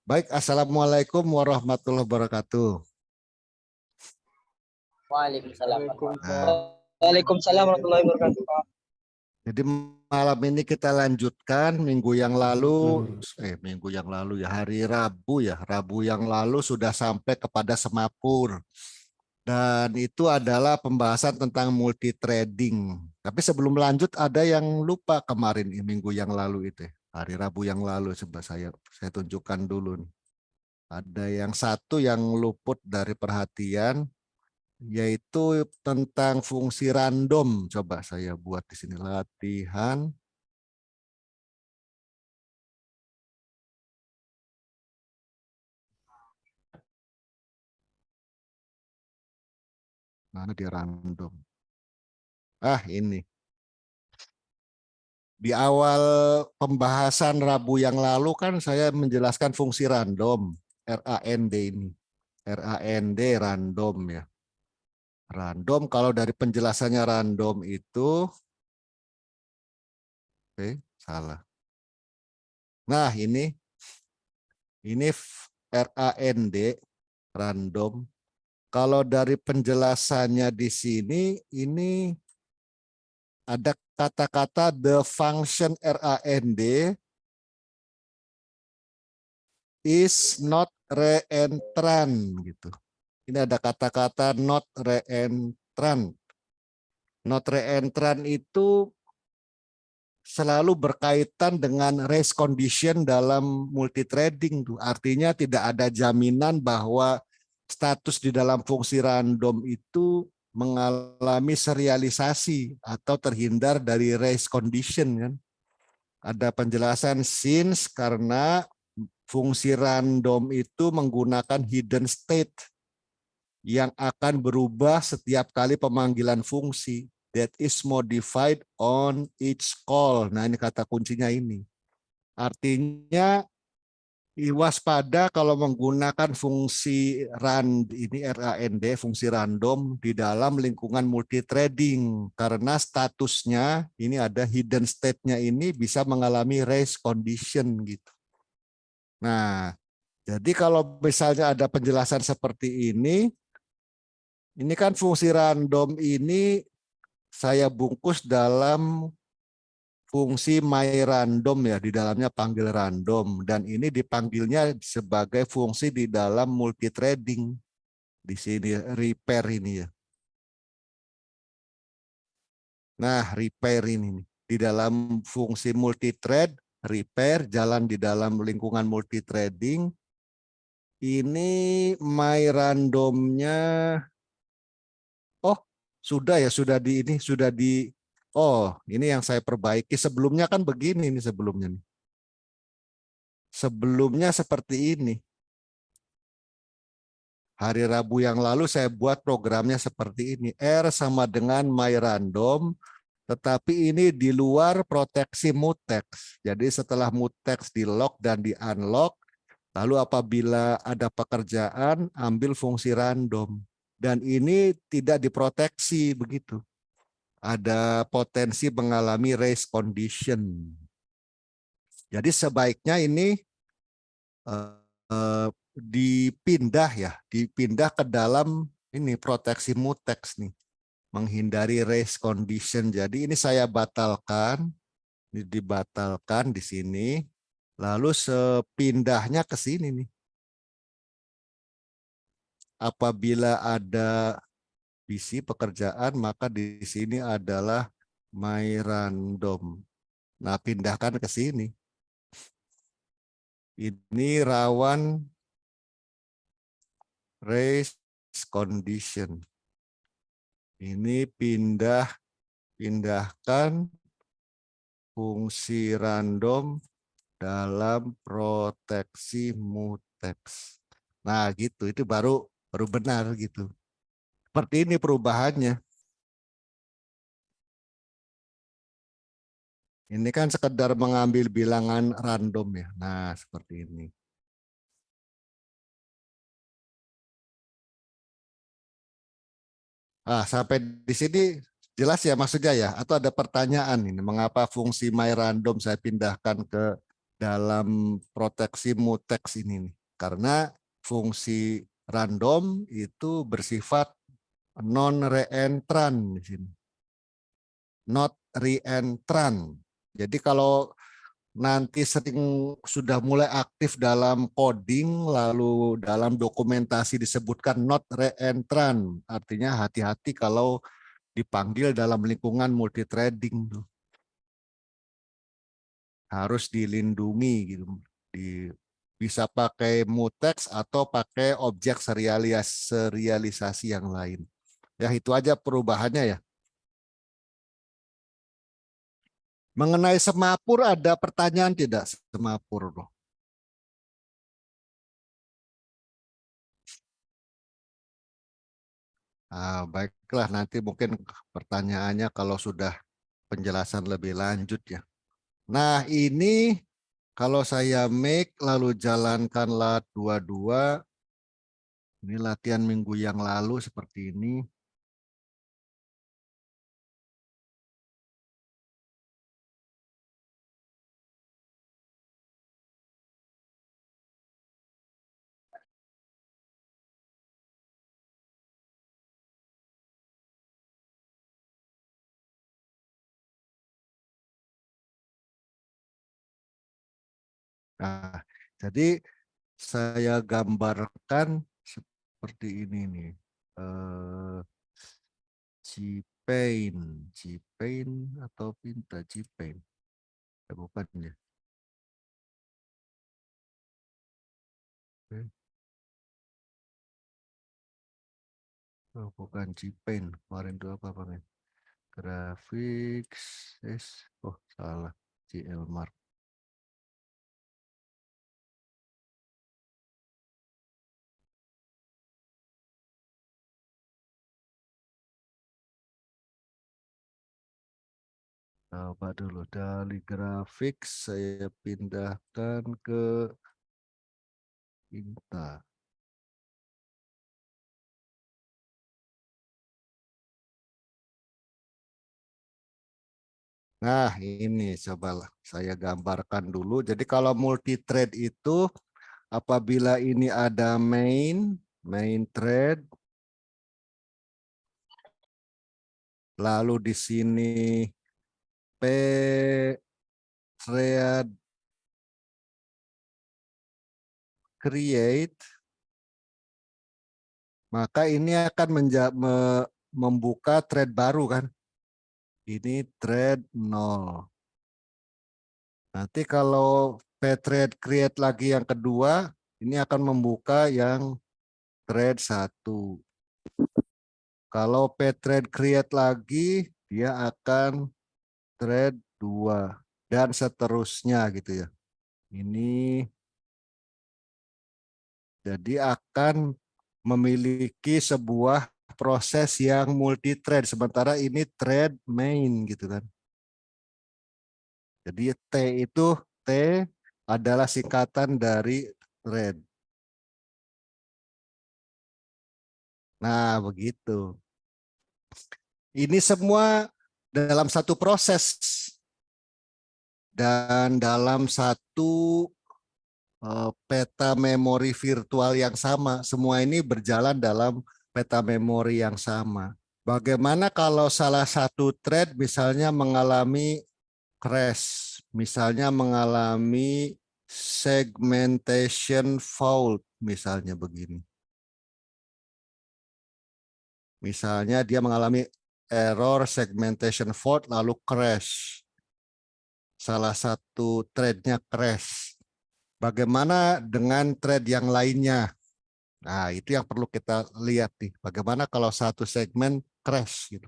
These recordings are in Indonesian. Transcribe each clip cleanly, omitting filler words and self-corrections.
Baik, Assalamualaikum warahmatullahi wabarakatuh. Waalaikumsalam. Nah, Waalaikumsalam warahmatullahi wabarakatuh. jadi malam ini kita lanjutkan minggu yang lalu ya, hari Rabu ya, Rabu yang lalu sudah sampai kepada semapur. Dan itu adalah pembahasan tentang multi trading. Tapi sebelum lanjut ada yang lupa kemarin minggu yang lalu itu, hari Rabu yang lalu coba saya tunjukkan dulu nih. Ada yang satu yang luput dari perhatian, yaitu tentang fungsi random. Coba saya buat di sini latihan. Mana dia random? Ini. Di awal pembahasan Rabu yang lalu kan saya menjelaskan fungsi random, RAND ini. RAND random ya. Random kalau dari penjelasannya random itu, salah. Nah ini RAND random. Kalau dari penjelasannya di sini, ini ada kata-kata the function RAND is not reentrant gitu. Ini ada kata-kata not reentrant. Not reentrant itu selalu berkaitan dengan race condition dalam multitrading. Artinya tidak ada jaminan bahwa status di dalam fungsi random itu mengalami serialisasi atau terhindar dari race condition kan. Ada penjelasan since karena fungsi random itu menggunakan hidden state yang akan berubah setiap kali pemanggilan fungsi that is modified on each call. Nah, ini kata kuncinya ini. Artinya waspada kalau menggunakan fungsi RAND, fungsi random di dalam lingkungan multitrading karena statusnya ini ada hidden state-nya ini bisa mengalami race condition gitu. Nah, jadi kalau misalnya ada penjelasan seperti ini kan fungsi random ini saya bungkus dalam fungsi myRandom ya, di dalamnya panggil random, dan ini dipanggilnya sebagai fungsi di dalam multitrading. Di sini repair ini ya. Nah, repair ini di dalam fungsi multithread, repair jalan di dalam lingkungan multitrading. Ini myRandomnya, oh sudah ya, oh ini yang saya perbaiki. Sebelumnya kan begini nih sebelumnya nih. Sebelumnya seperti ini. Hari Rabu yang lalu saya buat programnya seperti ini. R sama dengan myRandom, tetapi ini di luar proteksi mutex. Jadi setelah mutex di lock dan di unlock, lalu apabila ada pekerjaan, ambil fungsi random. Dan ini tidak diproteksi begitu. Ada potensi mengalami race condition. Jadi sebaiknya ini dipindah ke dalam ini proteksi mutex nih, menghindari race condition. Jadi ini saya batalkan, ini dibatalkan di sini, lalu sepindahnya ke sini nih. Apabila ada visi pekerjaan, maka di sini adalah myRandom. Nah, pindahkan ke sini. Ini rawan race condition. Ini pindahkan fungsi random dalam proteksi mutex. Nah, gitu. Itu baru benar gitu. Seperti ini perubahannya. Ini kan sekedar mengambil bilangan random ya. Nah, seperti ini. Sampai di sini jelas ya maksudnya ya? Atau ada pertanyaan ini, mengapa fungsi myRandom saya pindahkan ke dalam proteksi mutex ini nih. Karena fungsi random itu bersifat non-reentrant di sini. Not reentrant. Jadi kalau nanti sering sudah mulai aktif dalam coding, lalu dalam dokumentasi disebutkan not reentrant, artinya hati-hati kalau dipanggil dalam lingkungan multithreading tuh. Harus dilindungi gitu. Bisa pakai mutex atau pakai objek serialisasi yang lain. Ya itu aja perubahannya ya. Mengenai semapur ada pertanyaan tidak semapur? Baiklah nanti mungkin pertanyaannya kalau sudah penjelasan lebih lanjut ya. Nah ini kalau saya make lalu jalankan lat 22, ini latihan minggu yang lalu seperti ini. Nah, jadi saya gambarkan seperti ini nih. G-Paint, G-Paint atau Pinta G-Paint. Bukan ya. Oh, bukan G-Paint. Kemarin itu apa Bang? Graphics. Oh, salah. GLMark. Coba dulu dari grafik saya pindahkan ke Pinta. Nah, ini cobalah saya gambarkan dulu. Jadi kalau multi-thread itu apabila ini ada main thread, lalu di sini P thread create, maka ini akan membuka thread baru kan. Ini thread 0. Nanti kalau pthread create lagi yang kedua, ini akan membuka yang thread 1. Kalau pthread create lagi, dia akan thread 2 dan seterusnya gitu ya. Ini jadi akan memiliki sebuah proses yang multi thread, sementara ini thread main gitu kan. Jadi T adalah singkatan dari thread. Nah, begitu. Ini semua dalam satu proses dan dalam satu peta memori virtual yang sama. Semua ini berjalan dalam peta memori yang sama. Bagaimana kalau salah satu thread misalnya mengalami crash, misalnya mengalami segmentation fault, misalnya begini. Misalnya dia mengalami error segmentation fault lalu crash. Salah satu threadnya crash. Bagaimana dengan thread yang lainnya? Nah, itu yang perlu kita lihat nih. Bagaimana kalau satu segmen crash gitu.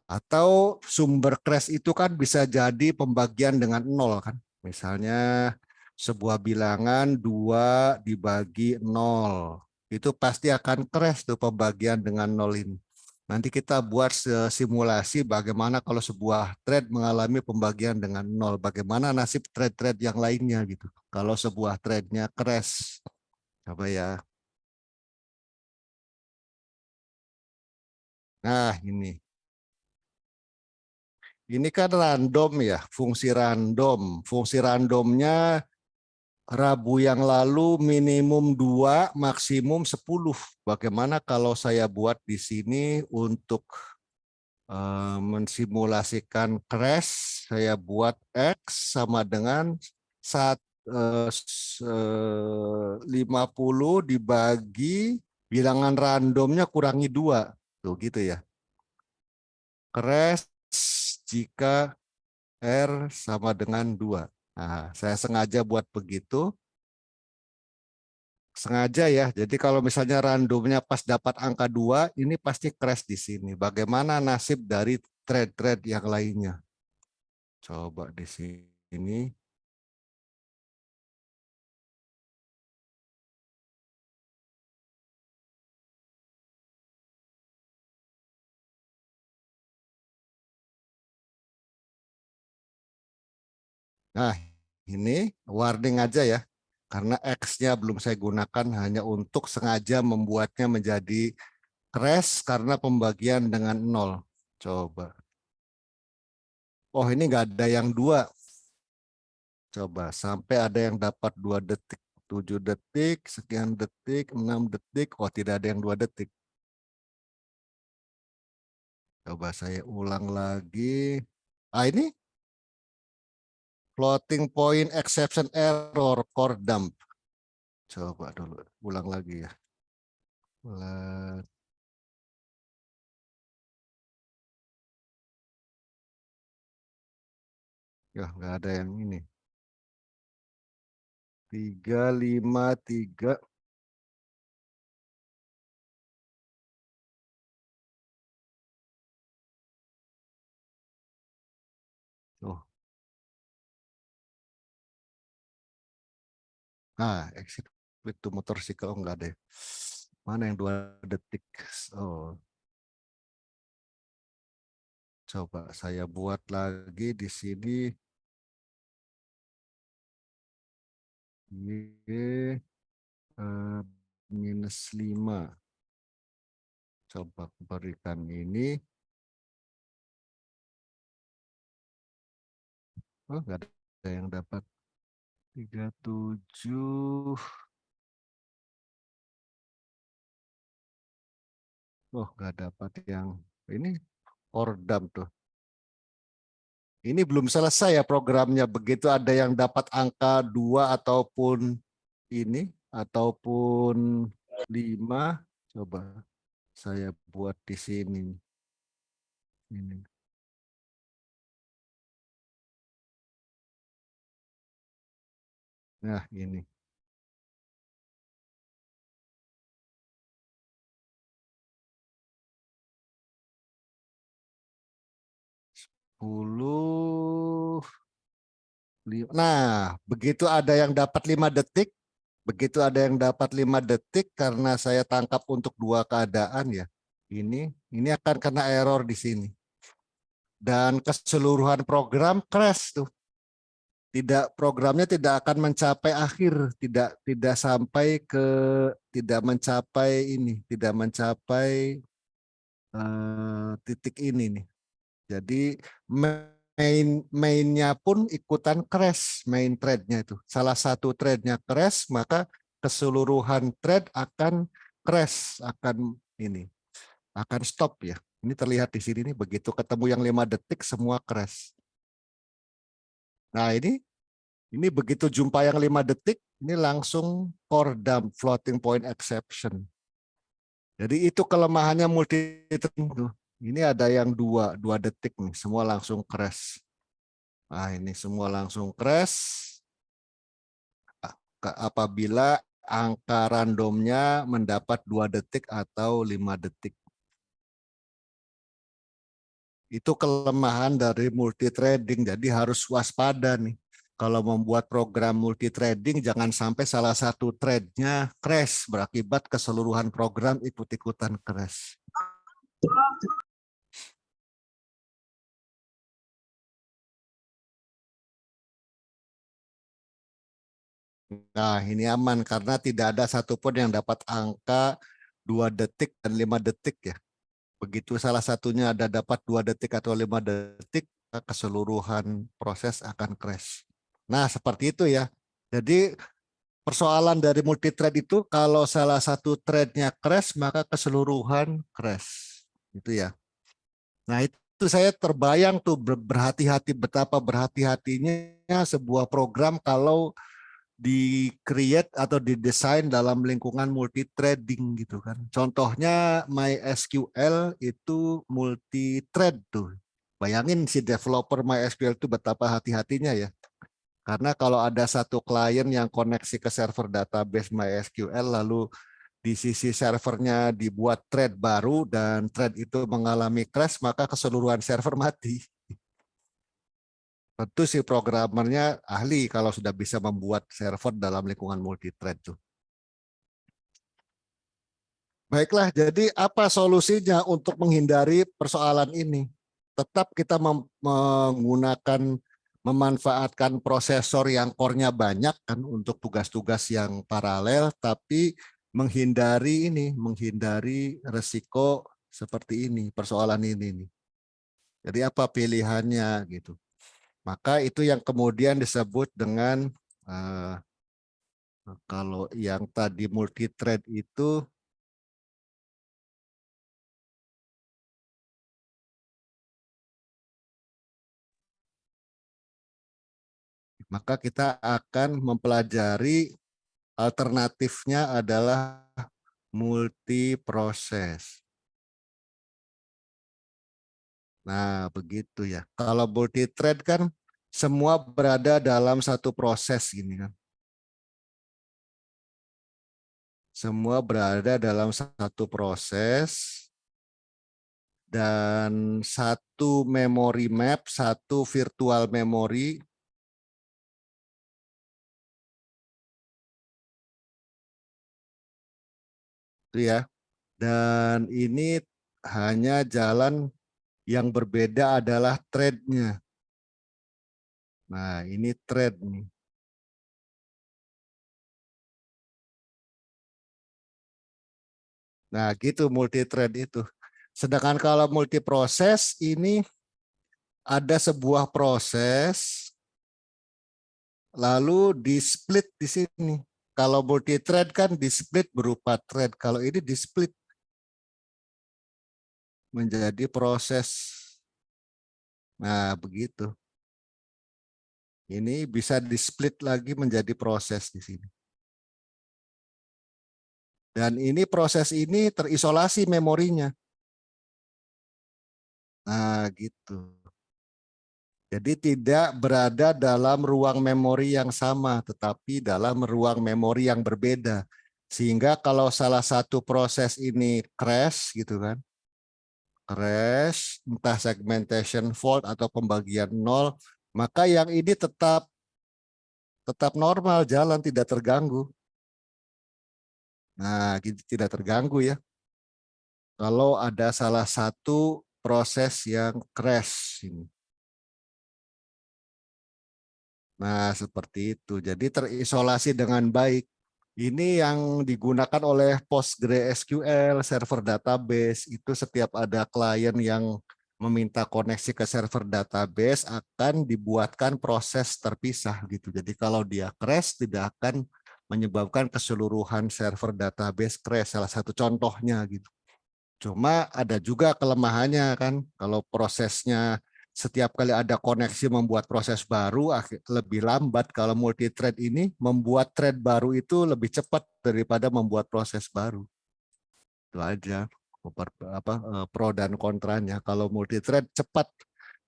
Atau sumber crash itu kan bisa jadi pembagian dengan 0 kan. Misalnya sebuah bilangan 2 dibagi 0. Itu pasti akan crash tuh pembagian dengan 0 ini. Nanti kita buat simulasi bagaimana kalau sebuah thread mengalami pembagian dengan 0. Bagaimana nasib thread-thread yang lainnya gitu. Kalau sebuah threadnya crash. Coba ya. Nah ini. Ini kan random ya, fungsi random. Fungsi randomnya Rabu yang lalu minimum 2, maksimum 10. Bagaimana kalau saya buat di sini untuk mensimulasikan crash, saya buat X sama dengan 50 dibagi bilangan randomnya kurangi 2. Tuh gitu ya. Crash jika R sama dengan 2. Nah, saya sengaja buat begitu. Sengaja ya. Jadi kalau misalnya randomnya pas dapat angka 2, ini pasti crash di sini. Bagaimana nasib dari thread-thread yang lainnya? Coba di sini. Nah, ini warning aja ya. Karena X-nya belum saya gunakan hanya untuk sengaja membuatnya menjadi crash karena pembagian dengan 0. Coba. Oh, ini nggak ada yang 2. Coba sampai ada yang dapat 2 detik, 7 detik, sekian detik, 6 detik. Oh, tidak ada yang 2 detik. Coba saya ulang lagi. Ah, ini floating point exception error core dump. Coba dulu, ulang lagi ya. Ulang. Ya, nggak ada yang ini. 353. Oh, exit with to motorcycle. Oh, nggak ada. Mana yang 2 detik? Oh, coba saya buat lagi di sini. Y -5. Coba berikan ini. Oh, nggak ada yang dapat. 37. Oh, nggak dapat yang ini ordam tuh. Ini belum selesai ya programnya. Begitu ada yang dapat angka 2 ataupun ini ataupun 5, coba saya buat di sini. Ini. Nah, ini. Puluh. Nah, begitu ada yang dapat 5 detik, begitu ada yang dapat 5 detik karena saya tangkap untuk 2 keadaan ya. Ini akan kena error di sini. Dan keseluruhan program crash tuh. Programnya tidak akan mencapai akhir, tidak sampai ke tidak mencapai ini, tidak mencapai titik ini nih. Jadi mainnya pun ikutan crash, main threadnya itu. Salah satu threadnya crash, maka keseluruhan thread akan crash, akan stop ya. Ini terlihat di sini nih, begitu ketemu yang 5 detik semua crash. Nah, ini begitu jumpa yang 5 detik, ini langsung core dump, floating point exception. Jadi itu kelemahannya multi-threading tuh. Ini ada yang 2 detik nih, semua langsung crash. Nah, ini semua langsung crash apabila angka randomnya mendapat 2 detik atau 5 detik. Itu kelemahan dari multi-threading, jadi harus waspada nih. Kalau membuat program multi-threading, jangan sampai salah satu threadnya crash, berakibat keseluruhan program ikut-ikutan crash. Nah, ini aman karena tidak ada satupun yang dapat angka 2 detik dan 5 detik ya. Begitu salah satunya ada dapat 2 detik atau 5 detik, maka keseluruhan proses akan crash. Nah, seperti itu ya. Jadi persoalan dari multithread itu kalau salah satu threadnya crash, maka keseluruhan crash. Gitu ya. Nah, itu saya terbayang tuh berhati-hati, betapa berhati-hatinya sebuah program kalau di-create atau didesain dalam lingkungan multi-threading gitu kan. Contohnya MySQL itu multi-thread tuh. Bayangin si developer MySQL itu betapa hati-hatinya ya. Karena kalau ada satu klien yang koneksi ke server database MySQL lalu di sisi servernya dibuat thread baru dan thread itu mengalami crash, maka keseluruhan server mati. Tentu si programmernya ahli kalau sudah bisa membuat server dalam lingkungan multi-thread tuh. Baiklah, jadi apa solusinya untuk menghindari persoalan ini? Tetap kita menggunakan, memanfaatkan prosesor yang core-nya banyak kan untuk tugas-tugas yang paralel, tapi menghindari resiko seperti ini, persoalan ini nih. Jadi apa pilihannya gitu? Maka itu yang kemudian disebut dengan kalau yang tadi multi-thread itu maka kita akan mempelajari alternatifnya adalah multiproses. Nah, begitu ya. Kalau multi-thread kan semua berada dalam satu proses gini kan. Semua berada dalam satu proses dan satu memory map, satu virtual memory itu ya. Dan ini hanya jalan yang berbeda adalah thread-nya. Nah, ini thread nih. Nah, gitu multi-thread itu. Sedangkan kalau multiproses ini ada sebuah proses lalu di-split di sini. Kalau multi-thread kan di-split berupa thread. Kalau ini di-split menjadi proses. Nah, begitu. Ini bisa di-split lagi menjadi proses di sini. Dan ini proses ini terisolasi memorinya. Nah, gitu. Jadi tidak berada dalam ruang memori yang sama, tetapi dalam ruang memori yang berbeda. Sehingga kalau salah satu proses ini crash gitu kan, crash, entah segmentation fault atau pembagian nol, maka yang ini tetap normal, jalan tidak terganggu. Nah, gitu, tidak terganggu ya. Kalau ada salah satu proses yang crash ini. Nah, seperti itu. Jadi terisolasi dengan baik. Ini yang digunakan oleh PostgreSQL, server database. Itu setiap ada klien yang meminta koneksi ke server database akan dibuatkan proses terpisah gitu. Jadi kalau dia crash tidak akan menyebabkan keseluruhan server database crash. Salah satu contohnya gitu. Cuma ada juga kelemahannya kan. Kalau prosesnya setiap kali ada koneksi membuat proses baru lebih lambat. Kalau multi-thread ini membuat thread baru itu lebih cepat daripada membuat proses baru. Itu aja pro dan kontranya. Kalau multi-thread cepat,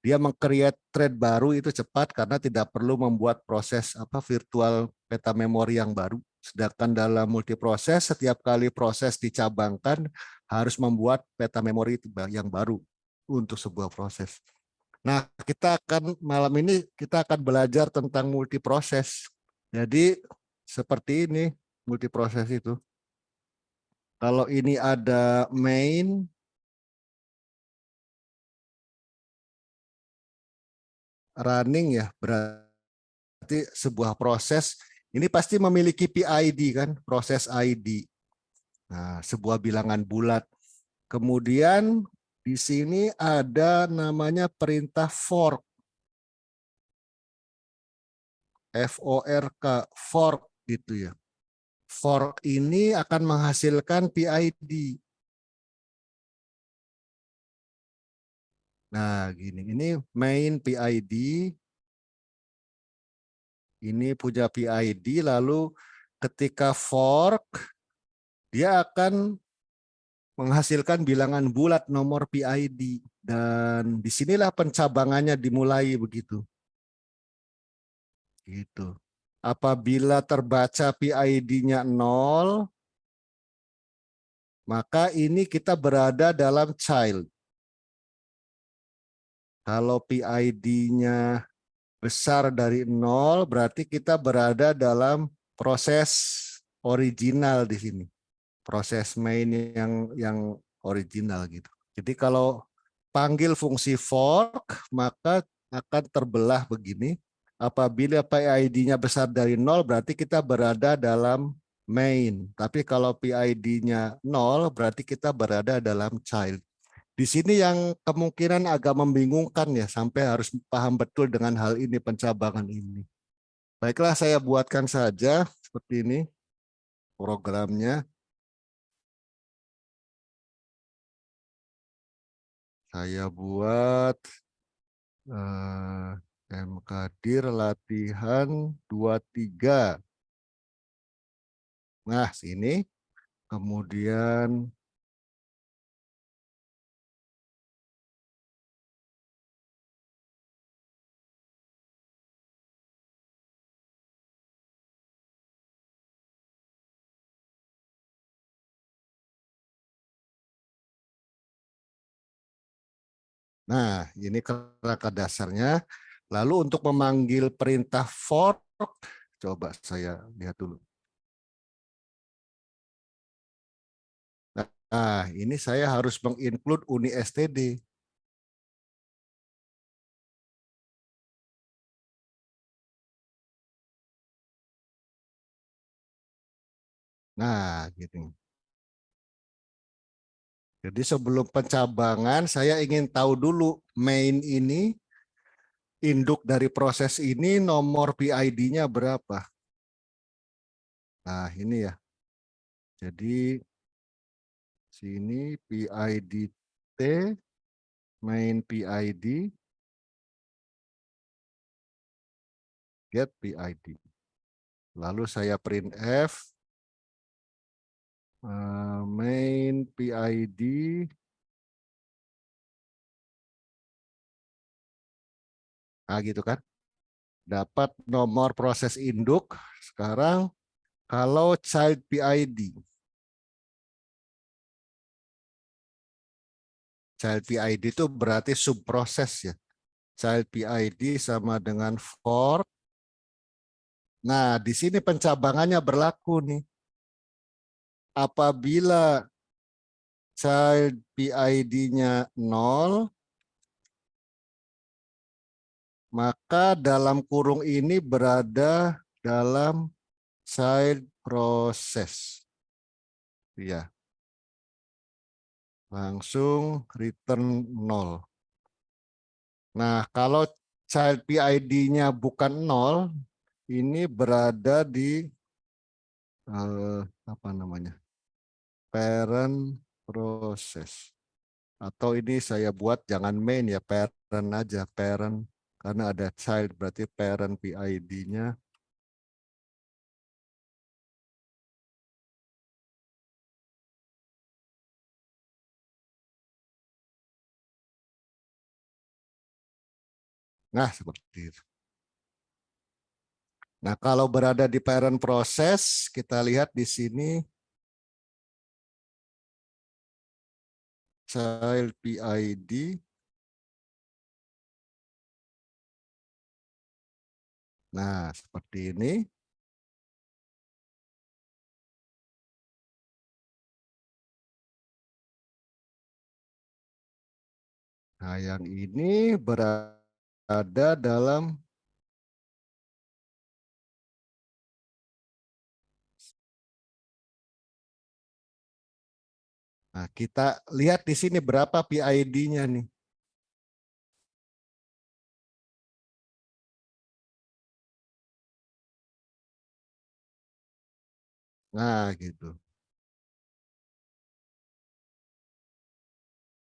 dia meng-create thread baru itu cepat karena tidak perlu membuat proses virtual peta memori yang baru. Sedangkan dalam multiproses setiap kali proses dicabangkan harus membuat peta memori yang baru untuk sebuah proses. Nah, malam ini kita akan belajar tentang multiproses. Jadi seperti ini multiproses itu. Kalau ini ada main, running ya, berarti sebuah proses ini pasti memiliki PID kan, proses ID. Nah, sebuah bilangan bulat. Kemudian di sini ada namanya perintah fork. FORK, fork gitu ya. Fork ini akan menghasilkan PID. Nah, gini, ini main PID, ini punya PID, lalu ketika fork, dia akan menghasilkan bilangan bulat nomor PID. Dan disinilah pencabangannya dimulai begitu. Gitu. Apabila terbaca PID-nya 0, maka ini kita berada dalam child. Kalau PID-nya besar dari 0, berarti kita berada dalam proses original di sini. Proses main yang original gitu. Jadi kalau panggil fungsi fork, maka akan terbelah begini. Apabila PID-nya besar dari 0, berarti kita berada dalam main. Tapi kalau PID-nya 0, berarti kita berada dalam child. Di sini yang kemungkinan agak membingungkan ya, sampai harus paham betul dengan hal ini, pencabangan ini. Baiklah, saya buatkan saja seperti ini programnya. Saya buat MKdir latihan 23. Nah, sini. Kemudian nah, ini kerangka dasarnya. Lalu untuk memanggil perintah fork, coba saya lihat dulu. Nah, ini saya harus menginclude uni std. Nah, gitu. Jadi sebelum pencabangan, saya ingin tahu dulu main ini, induk dari proses ini, nomor PID-nya berapa. Nah, ini ya. Jadi sini PID T, main PID, get PID. Lalu saya print F, main PID, nah gitu kan. Dapat nomor proses induk. Sekarang kalau child PID, child PID itu berarti subproses ya. Child PID sama dengan fork. Nah, di sini pencabangannya berlaku nih. Apabila child PID-nya 0, maka dalam kurung ini berada dalam child process. Ya, langsung return 0. Nah, kalau child PID-nya bukan 0, ini berada di apa namanya? Parent process. Atau ini saya buat jangan main ya, parent aja, parent, karena ada child berarti parent PID-nya. Nah, seperti itu. Nah, kalau berada di parent process, kita lihat di sini child PID. Nah, seperti ini. Nah, yang ini berada dalam Nah, kita lihat di sini berapa PID-nya nih. Nah, gitu.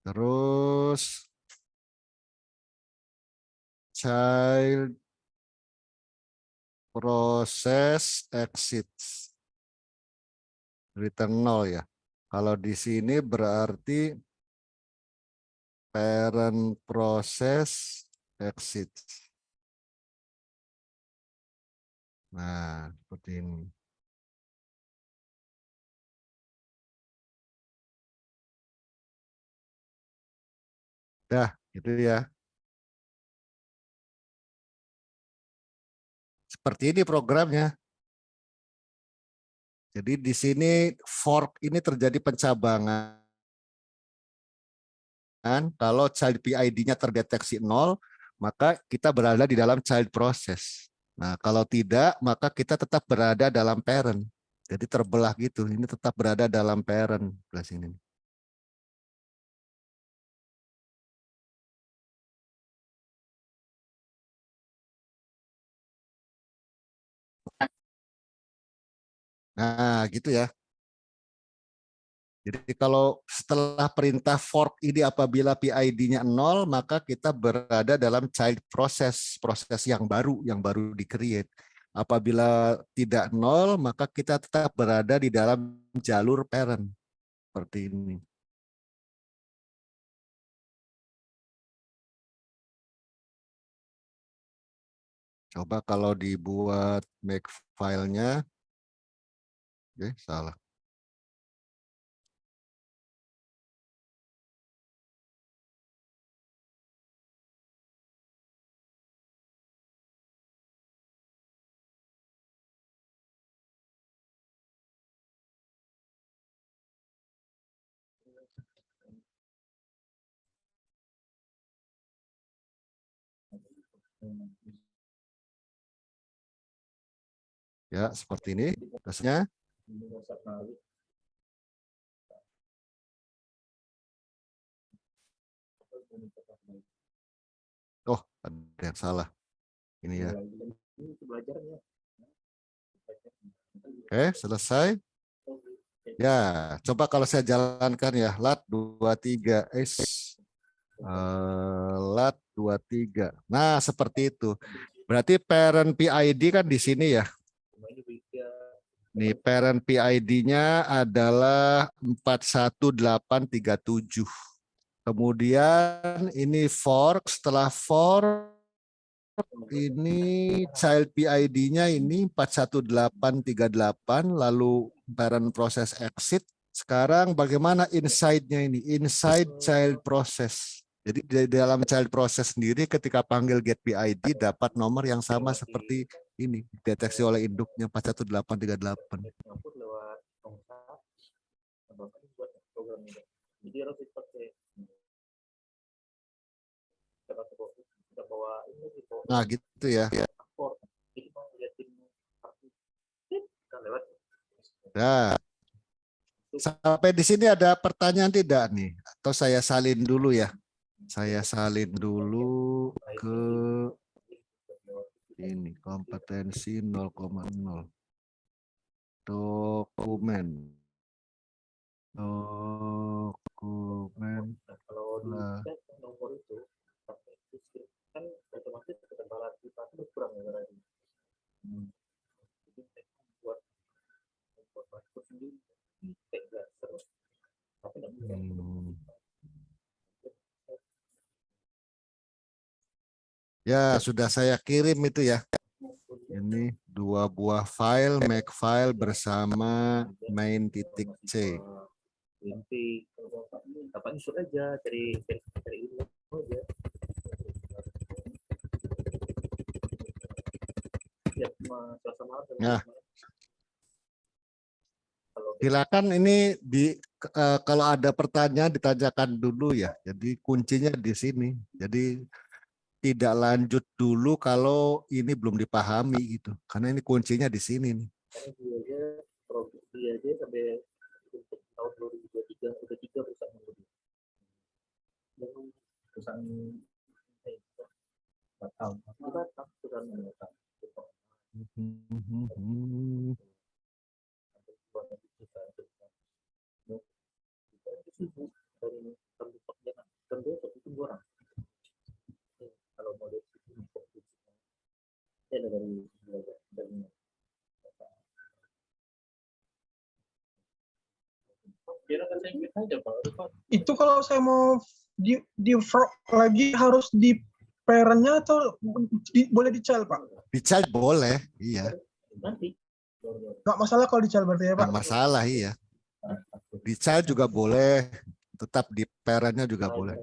Terus child process exits return 0 ya. Kalau di sini berarti parent process exits. Nah, seperti ini. Dah, gitu ya. Seperti ini programnya. Jadi di sini fork ini terjadi pencabangan. Kalau child PID-nya terdeteksi 0, maka kita berada di dalam child process. Nah, kalau tidak, maka kita tetap berada dalam parent. Jadi terbelah gitu. Ini tetap berada dalam parent. Plus ini. Nah, gitu ya. Jadi kalau setelah perintah fork ini apabila PID-nya 0, maka kita berada dalam child process, proses yang baru di-create. Apabila tidak 0, maka kita tetap berada di dalam jalur parent. Seperti ini. Coba kalau dibuat make filenya, oke, salah. Ya, seperti ini tesnya. Oh, ada yang salah. Ini ya. Oke, selesai. Ya, coba kalau saya jalankan ya, lat 23 lat 23. Nah, seperti itu. Berarti parent PID kan di sini ya. Nih, parent PID-nya adalah 41837. Kemudian ini fork, setelah fork ini child PID-nya ini 41838, lalu parent process exit. Sekarang bagaimana inside-nya ini? Inside child process. Jadi di dalam child process sendiri ketika panggil get PID dapat nomor yang sama seperti ini, deteksi oleh induknya 41838. Nah, gitu ya. Nah, sampai di sini ada pertanyaan tidak nih? Atau saya salin dulu ya? Saya salin dulu ke ini kompetensi 0,0 dokumen lah. Hmm. Ya, sudah saya kirim itu ya. Ini 2 buah file, make file bersama main titik C. Nah, silakan ini kalau ada pertanyaan ditanyakan dulu ya. Jadi kuncinya di sini. Jadi tidak lanjut dulu kalau ini belum dipahami gitu. Karena ini kuncinya di sini nih. Itu kalau saya mau di frog lagi harus di parentnya atau boleh di child, Pak? Di child boleh, iya. Nggak masalah kalau di child berarti ya, Pak? Nggak masalah, iya. Di child juga boleh, tetap di parentnya juga boleh.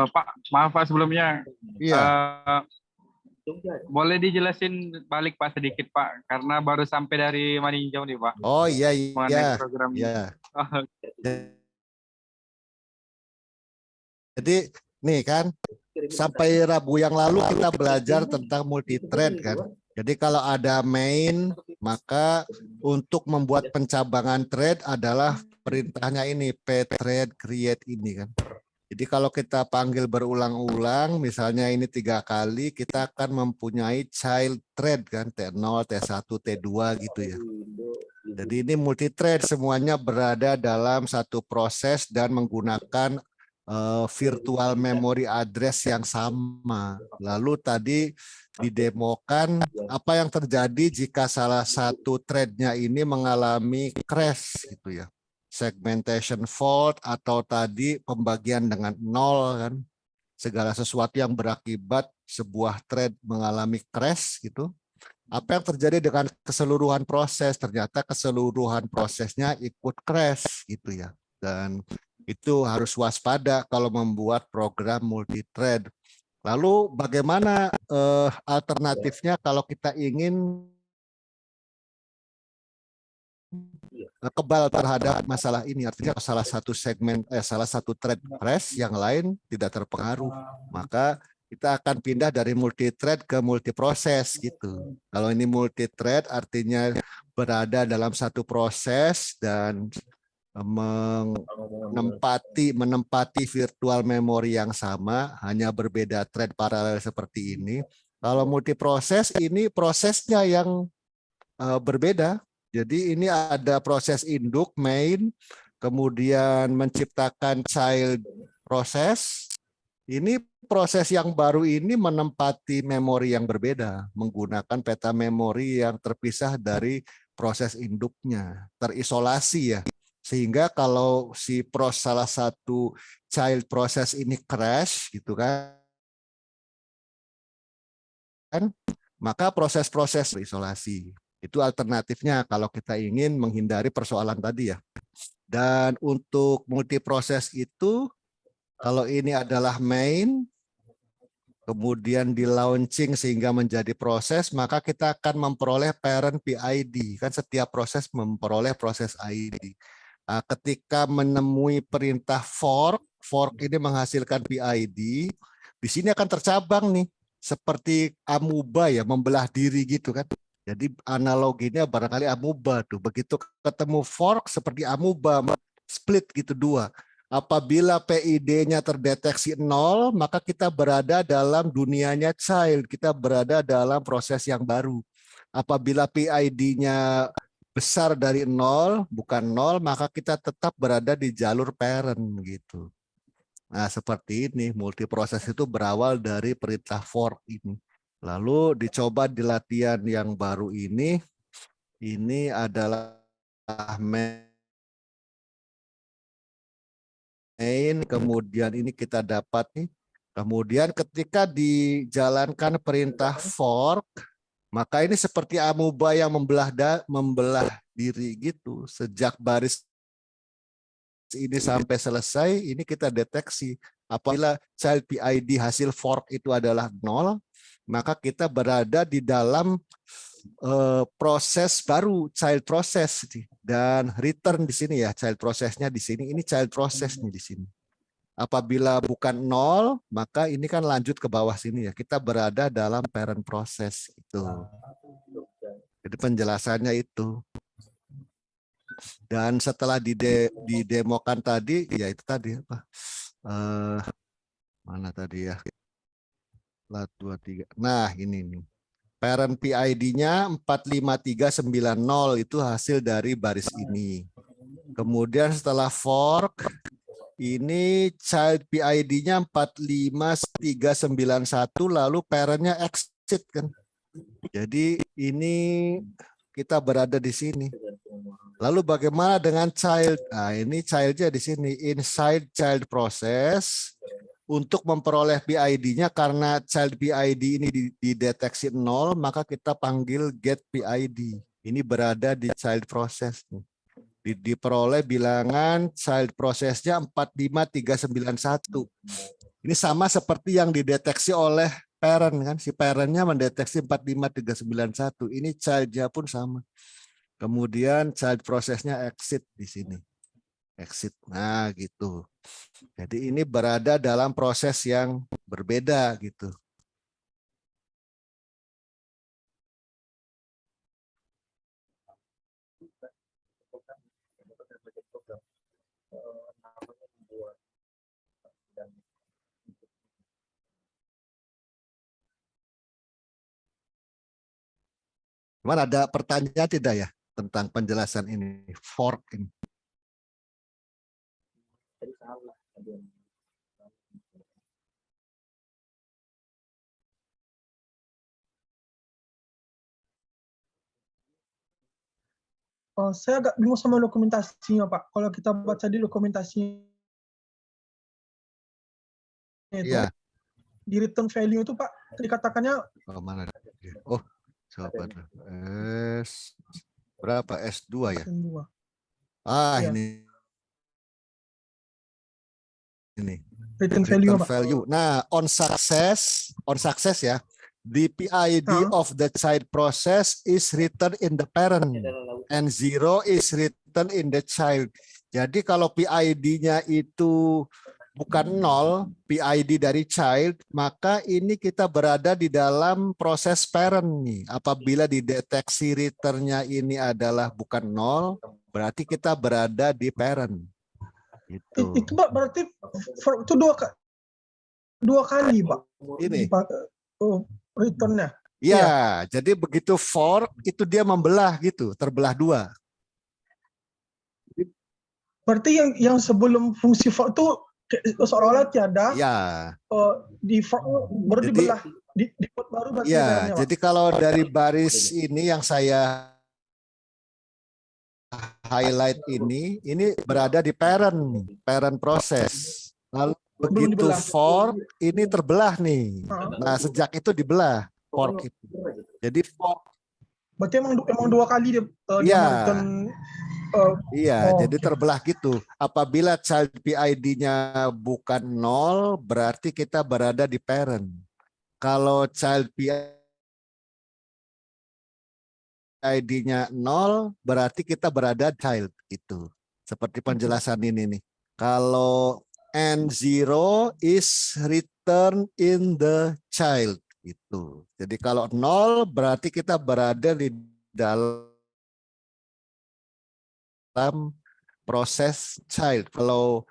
Pak, maaf Pak sebelumnya. Iya. Boleh dijelasin balik Pak sedikit Pak, karena baru sampai dari Maninjau nih Pak. Oh iya, Mengenai iya. program ini. Iya. Jadi nih kan, sampai Rabu yang lalu kita belajar tentang multi-thread kan. Jadi kalau ada main, maka untuk membuat pencabangan thread adalah perintahnya ini, pthread create ini kan. Jadi kalau kita panggil berulang-ulang, misalnya ini 3 kali, kita akan mempunyai child thread kan, T0, T1, T2 gitu ya. Jadi ini multi-thread, semuanya berada dalam satu proses dan menggunakan virtual memory address yang sama. Lalu tadi didemokan apa yang terjadi jika salah satu threadnya ini mengalami crash gitu ya. Segmentation fault atau tadi pembagian dengan 0 kan. Segala sesuatu yang berakibat sebuah thread mengalami crash gitu. Apa yang terjadi dengan keseluruhan proses? Ternyata keseluruhan prosesnya ikut crash gitu ya. Dan itu harus waspada kalau membuat program multi-thread. Lalu bagaimana alternatifnya kalau kita ingin kebal terhadap masalah ini? Artinya salah satu segmen, salah satu thread crash, yang lain tidak terpengaruh. Maka kita akan pindah dari multi-thread ke multiproses gitu. Kalau ini multi-thread artinya berada dalam satu proses dan menempati virtual memory yang sama, hanya berbeda thread paralel seperti ini. Kalau multiproses ini prosesnya yang berbeda. Jadi ini ada proses induk main, kemudian menciptakan child proses. Ini proses yang baru ini menempati memori yang berbeda, menggunakan peta memori yang terpisah dari proses induknya, terisolasi ya. Sehingga kalau si salah satu child proses ini crash gitu kan, maka proses-proses terisolasi. Itu alternatifnya kalau kita ingin menghindari persoalan tadi ya. Dan untuk multiproses itu, kalau ini adalah main, kemudian di launching sehingga menjadi proses, maka kita akan memperoleh parent PID. Kan setiap proses memperoleh proses ID. Ketika menemui perintah fork, fork ini menghasilkan PID, di sini akan tercabang nih, seperti amuba ya, membelah diri gitu kan. Jadi analoginya barangkali amuba tuh, begitu ketemu fork seperti amuba, split gitu dua. Apabila PID-nya terdeteksi 0, maka kita berada dalam dunianya child, kita berada dalam proses yang baru. Apabila PID-nya besar dari 0, bukan 0, maka kita tetap berada di jalur parent gitu. Nah, seperti ini, multiproses itu berawal dari perintah fork ini. Lalu dicoba di latihan yang baru ini adalah main, kemudian ini kita dapat nih. Kemudian ketika dijalankan perintah fork, maka ini seperti amuba yang membelah diri gitu. Sejak baris ini sampai selesai, ini kita deteksi. Apabila child PID hasil fork itu adalah 0, maka kita berada di dalam proses baru, child process. Dan return di sini ya, child processnya di sini. Ini child process nih di sini. Apabila bukan 0, maka ini kan lanjut ke bawah sini ya. Kita berada dalam parent process itu. Jadi penjelasannya itu. Dan setelah didemokan tadi, ya itu tadi apa? Mana tadi ya? Lat 23. Nah, ini nih. Parent PID-nya 45390 itu hasil dari baris ini. Kemudian setelah fork, ini child PID-nya 45391, lalu parent-nya exit kan. Jadi ini kita berada di sini. Lalu bagaimana dengan child? Nah, ini child-nya di sini, inside child process. Untuk memperoleh PID-nya, karena child PID ini dideteksi 0, maka kita panggil get PID. Ini berada di child process. Diperoleh bilangan child process-nya 45391. Ini sama seperti yang dideteksi oleh parent kan. Si parent-nya mendeteksi 45391. Ini child-nya pun sama. Kemudian child process-nya exit di sini. Exit. Nah, gitu. Jadi ini berada dalam proses yang berbeda gitu. Cuman ada pertanyaan tidak ya tentang penjelasan ini, fork ini? Saya agak bingung sama dokumentasinya, Pak. Kalau kita baca di dokumentasinya itu, Iya. di return value itu, Pak, dikatakannya Oh, mana? Oh, coba S berapa? S2 ya? S2. Ah, Iya. ini. Return value, Return Pak. value. Nah, on success ya. The PID of the child process is written in the parent and 0 is written in the child. Jadi kalau PID-nya itu bukan 0, PID dari child, maka ini kita berada di dalam proses parent nih. Apabila dideteksi return-nya ini adalah bukan 0, berarti kita berada di parent. Itu Pak, berarti fork itu dua kali, Pak. Ini. Return-nya. Ya, jadi begitu fork itu dia membelah gitu, terbelah dua. Berarti yang sebelum fungsi fork itu seolah-olah tiada. Ya. Di fork baru Jadi, dibelah, dibuat baru berarti ya, parent-nya, Pak. jadi kalau dari baris ini yang saya highlight ini berada di parent proses. Lalu begitu dibelah. fork ini terbelah nih. Nah, sejak itu dibelah fork itu. Jadi fork. Berarti emang dua kali dia Iya. return. Iya, jadi terbelah gitu. Apabila child PID-nya bukan 0, berarti kita berada di parent. Kalau child PID-nya 0, berarti kita berada child itu. Seperti penjelasan ini nih. Kalau N0 is written in the child itu. Jadi kalau 0 berarti kita berada di dalam proses child. Kalau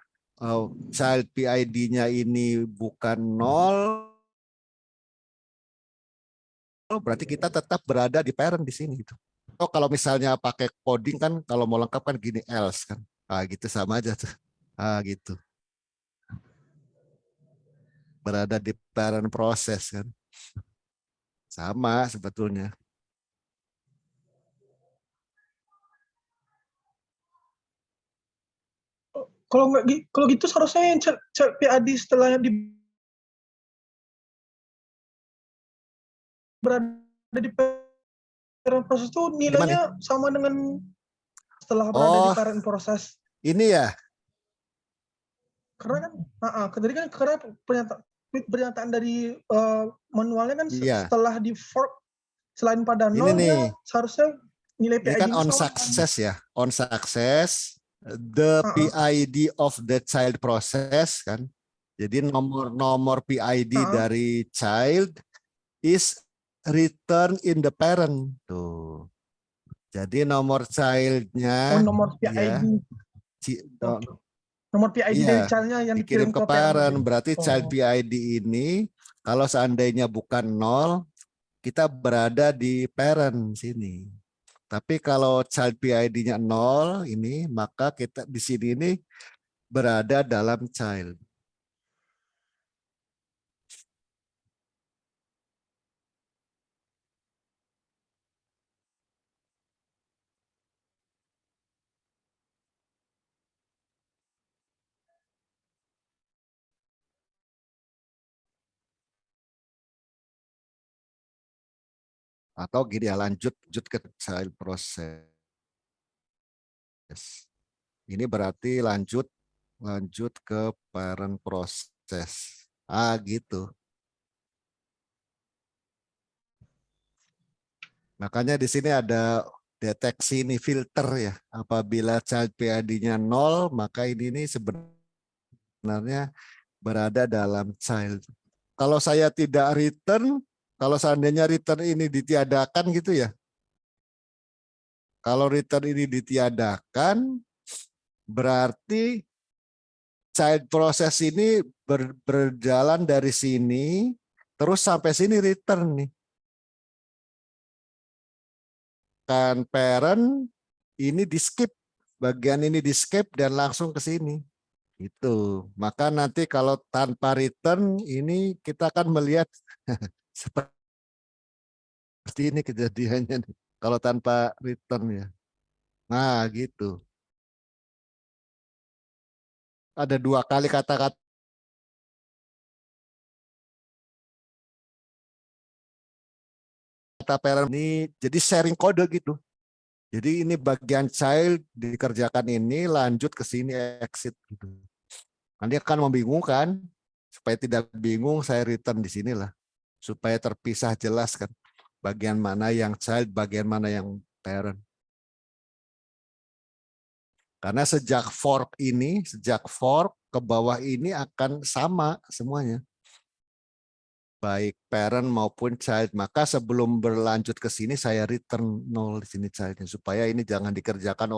child PID-nya ini bukan 0, berarti kita tetap berada di parent di sini gitu. Oh, kalau misalnya pakai coding kan, kalau mau lengkap kan gini else kan. Ah, gitu sama aja tuh. Ah, gitu. Berada di parent proses kan. Sama sebetulnya. Kalau gitu seharusnya yang PAD setelah berada di parent proses itu nilainya sama dengan setelah berada di parent proses. Ini ya. Karena kan tadi kan karena pernyataan dari manualnya kan setelah di fork selain pada 0 ya seharusnya nilai PID ini kan on success ya. On success the PID of the child process kan. Jadi nomor PID dari child is return in the parent tuh. Jadi nomor Oh, childnya nomor PID. ya, Oke. Nomor PID dari iya childnya yang dikirim dikirim ke ke parent parent. berarti. Berarti child Oh, PID ini kalau seandainya bukan 0, kita berada di parent sini. Tapi kalau child PID-nya 0 ini, maka kita di sini ini berada dalam child. Atau gini ya, lanjut ke child process. Ini berarti lanjut ke parent process. Gitu. Makanya di sini ada deteksi ini filter ya. Apabila child PID-nya 0, maka ini sebenarnya berada dalam child. Kalau saya tidak return, kalau seandainya return ini ditiadakan gitu ya. Kalau return ini ditiadakan, berarti child process ini berjalan dari sini, terus sampai sini return nih. Kan parent ini di skip, bagian ini di skip dan langsung ke sini. Itu. Maka nanti kalau tanpa return ini kita akan melihat seperti ini kejadiannya nih. Kalau tanpa return ya. Nah, gitu. Ada 2 kali kata-kata parent ini, jadi sharing kode gitu. Jadi ini bagian child dikerjakan ini, lanjut ke sini exit gitu. Nanti akan membingungkan. Supaya tidak bingung, saya return di sinilah. Supaya terpisah jelas kan. Bagian mana yang child, bagian mana yang parent. Karena sejak fork ke bawah ini akan sama semuanya. Baik parent maupun child. Maka sebelum berlanjut ke sini saya return 0 di sini childnya supaya jangan dikerjakan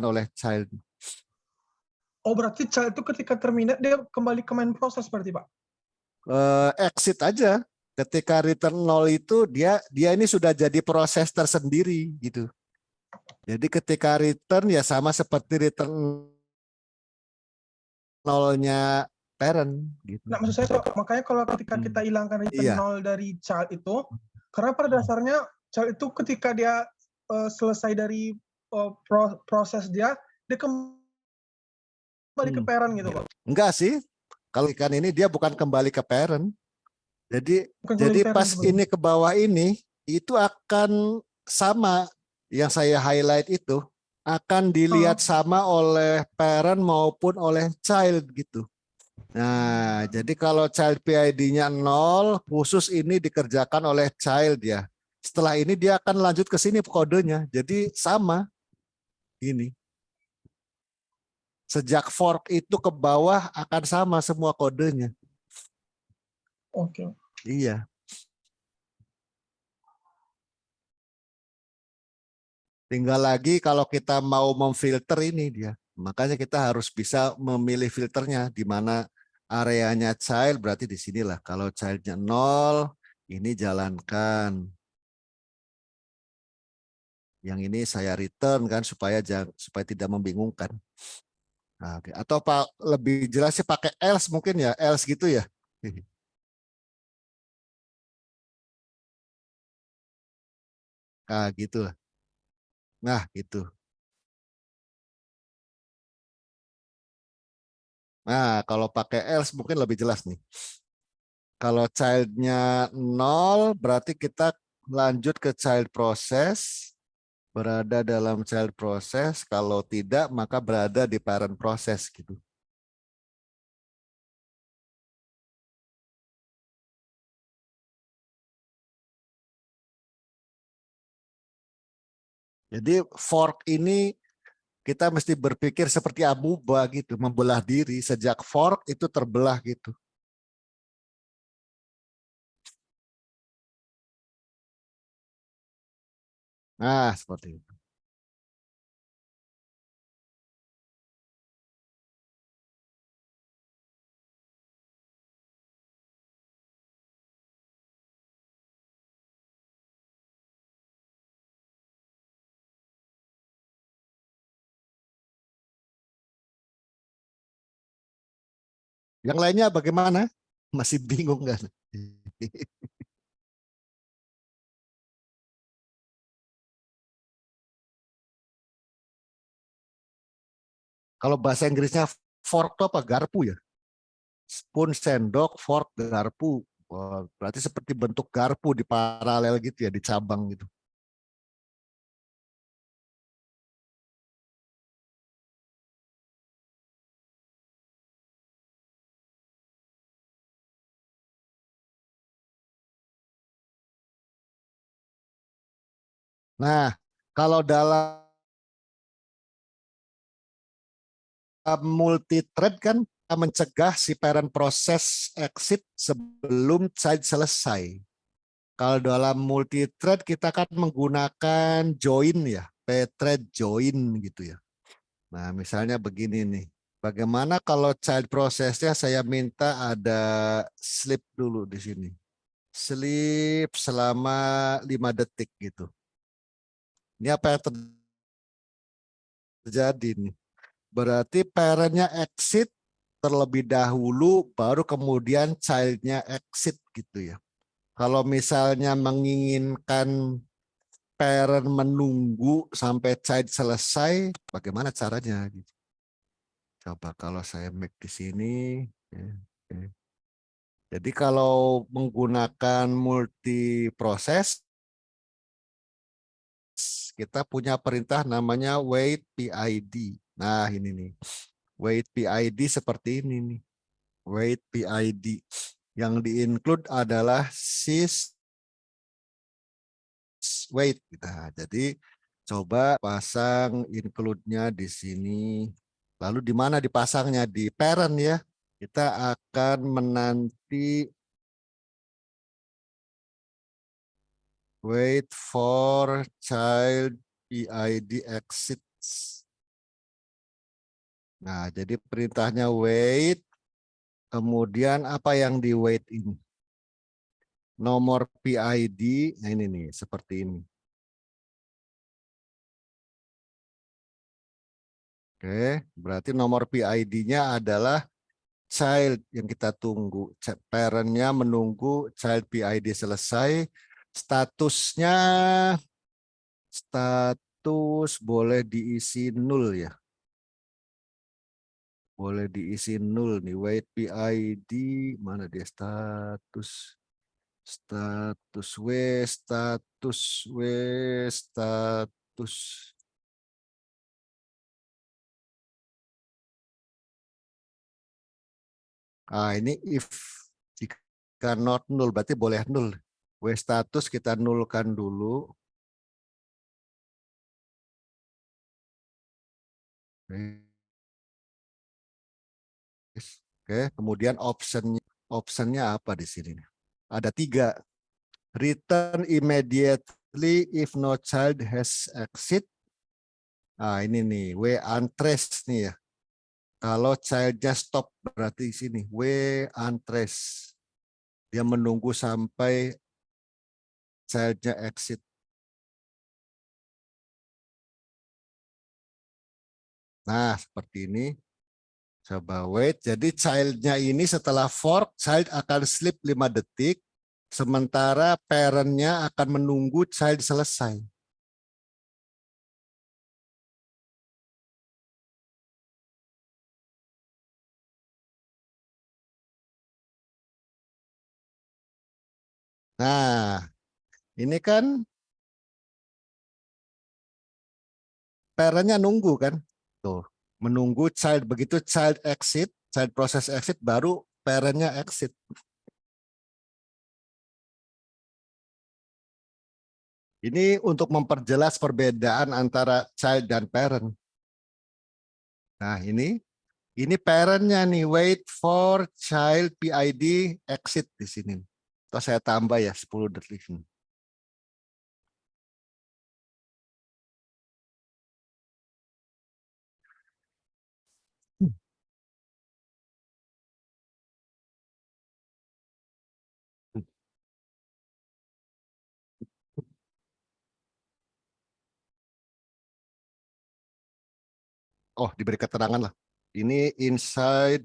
oleh child. oh berarti child itu ketika terminate dia kembali ke main proses berarti Pak? Exit aja. Ketika return 0 itu dia ini sudah jadi proses tersendiri gitu. Jadi ketika return ya sama seperti return 0-nya parent gitu. Nah, maksud saya makanya kalau ketika kita hilangkan return Iya. 0 dari child itu, karena pada dasarnya child itu ketika dia selesai dari proses dia kembali ke parent gitu Pak. Enggak sih. Kalau ikan ini dia bukan kembali ke parent. Jadi Bukan kembali ke parent pas sebenarnya. ini ke bawah ini itu akan sama yang saya highlight itu akan dilihat sama oleh parent maupun oleh child gitu. Nah, jadi kalau child PID-nya 0, khusus ini dikerjakan oleh child ya. Setelah ini dia akan lanjut ke sini kodenya. Jadi sama ini. Sejak fork itu ke bawah akan sama semua kodenya. Oke. Iya. Tinggal lagi kalau kita mau memfilter ini dia. Makanya kita harus bisa memilih filternya di mana areanya child berarti di sinilah. Kalau childnya 0, ini jalankan. Yang ini saya return kan supaya tidak membingungkan. Nah, oke. Atau Pak lebih jelasnya pakai else mungkin ya, else gitu ya. Nah, gitu. Nah, gitu. Nah, kalau pakai else mungkin lebih jelas nih. Kalau childnya 0, berarti kita lanjut ke child process, berada dalam child process. Kalau tidak, maka berada di parent process gitu. Jadi fork ini kita mesti berpikir seperti amuba gitu, membelah diri. Sejak fork itu terbelah gitu. Nah, seperti itu. Yang lainnya bagaimana? Masih bingung kan? Kalau bahasa Inggrisnya fork itu apa? Garpu ya? Spoon, sendok, fork, garpu. Oh, berarti seperti bentuk garpu di paralel gitu ya, di cabang gitu. Nah, kalau dalam multi-thread kan kita mencegah si parent proses exit sebelum child selesai. Kalau dalam multi-thread kita kan menggunakan join ya, pthread join gitu ya. Nah, misalnya begini nih. Bagaimana kalau child prosesnya saya minta ada sleep dulu di sini. Sleep selama 5 detik gitu. Ini apa yang terjadi nih? Berarti parentnya exit terlebih dahulu, baru kemudian childnya exit gitu ya. Kalau misalnya menginginkan parent menunggu sampai child selesai, bagaimana caranya? Coba kalau saya make di sini. Jadi kalau menggunakan multi proses, kita punya perintah namanya wait PID. Nah ini nih, wait PID seperti ini nih. Wait PID. Yang di-include adalah sys wait. Nah, jadi coba pasang include-nya di sini. Lalu di mana dipasangnya? Di parent ya. Kita akan menanti wait for child PID exits. Nah, jadi perintahnya wait. Kemudian apa yang di wait ini? Nomor PID, nah ini nih, seperti ini. Oke, berarti nomor PID-nya adalah child yang kita tunggu. Parent-nya menunggu child PID selesai. Statusnya, status boleh diisi 0 ya. Boleh diisi 0 nih. Wait PID, mana dia status. Status W, status W, status. Ah, ini if jika not null berarti boleh null. W status kita nulkan dulu. Oke, kemudian optionnya apa di sini? Ada 3. Return immediately if no child has exit. Ah, ini nih, W untrace nih ya. Kalau childnya stop berarti di sini W untrace. Dia menunggu sampai childnya exit. Nah, seperti ini. Coba wait. Jadi childnya ini setelah fork, child akan sleep 5 detik. Sementara parentnya akan menunggu child selesai. Nah, ini kan parentnya nunggu kan. Tuh, menunggu child. Begitu child exit, child proses exit, baru parentnya exit. Ini untuk memperjelas perbedaan antara child dan parent. Nah, ini parentnya nih, wait for child PID exit di sini. Terus saya tambah ya 10 detik. oh diberi keterangan lah. Ini inside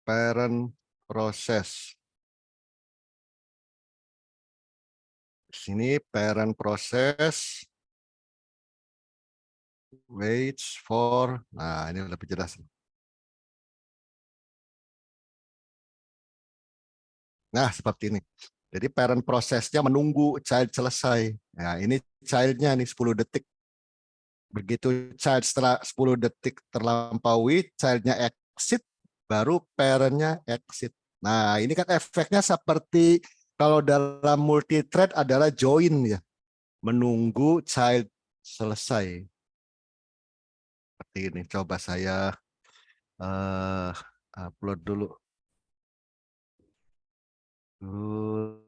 parent process. Di sini parent process waits for, nah ini lebih jelas. Nah, seperti ini. Jadi parent prosesnya menunggu child selesai. Nah, ini childnya nih 10 detik. Begitu child setelah 10 detik terlampaui, childnya exit, baru parentnya exit. Nah, ini kan efeknya seperti kalau dalam multi thread adalah join ya. Menunggu child selesai. Seperti ini. Coba saya upload dulu.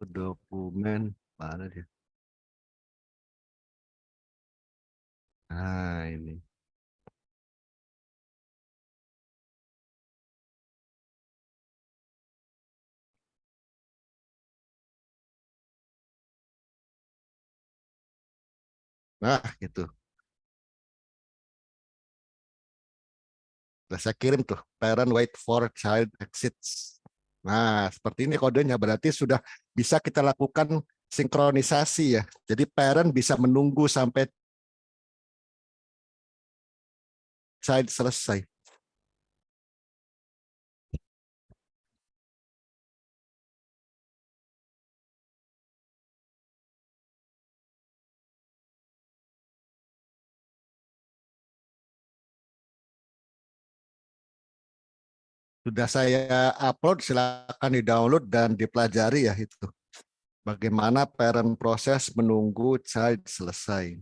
Dokumen mana dia? Nah, ini. Nah, gitu. Nah, saya kirim tuh, parent wait for child exits. Nah, seperti ini kodenya, berarti sudah bisa kita lakukan sinkronisasi ya. Jadi parent bisa menunggu sampai child selesai. Sudah saya upload, silakan di-download dan dipelajari ya itu. Bagaimana parent proses menunggu child selesai.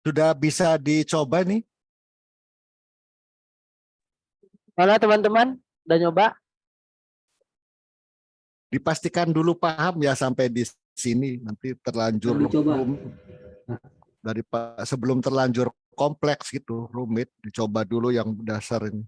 Sudah bisa dicoba nih? Mana teman-teman? Udah nyoba? Dipastikan dulu paham ya sampai di sini, nanti terlanjur dari sebelum terlanjur kompleks gitu, rumit, dicoba dulu yang dasar ini.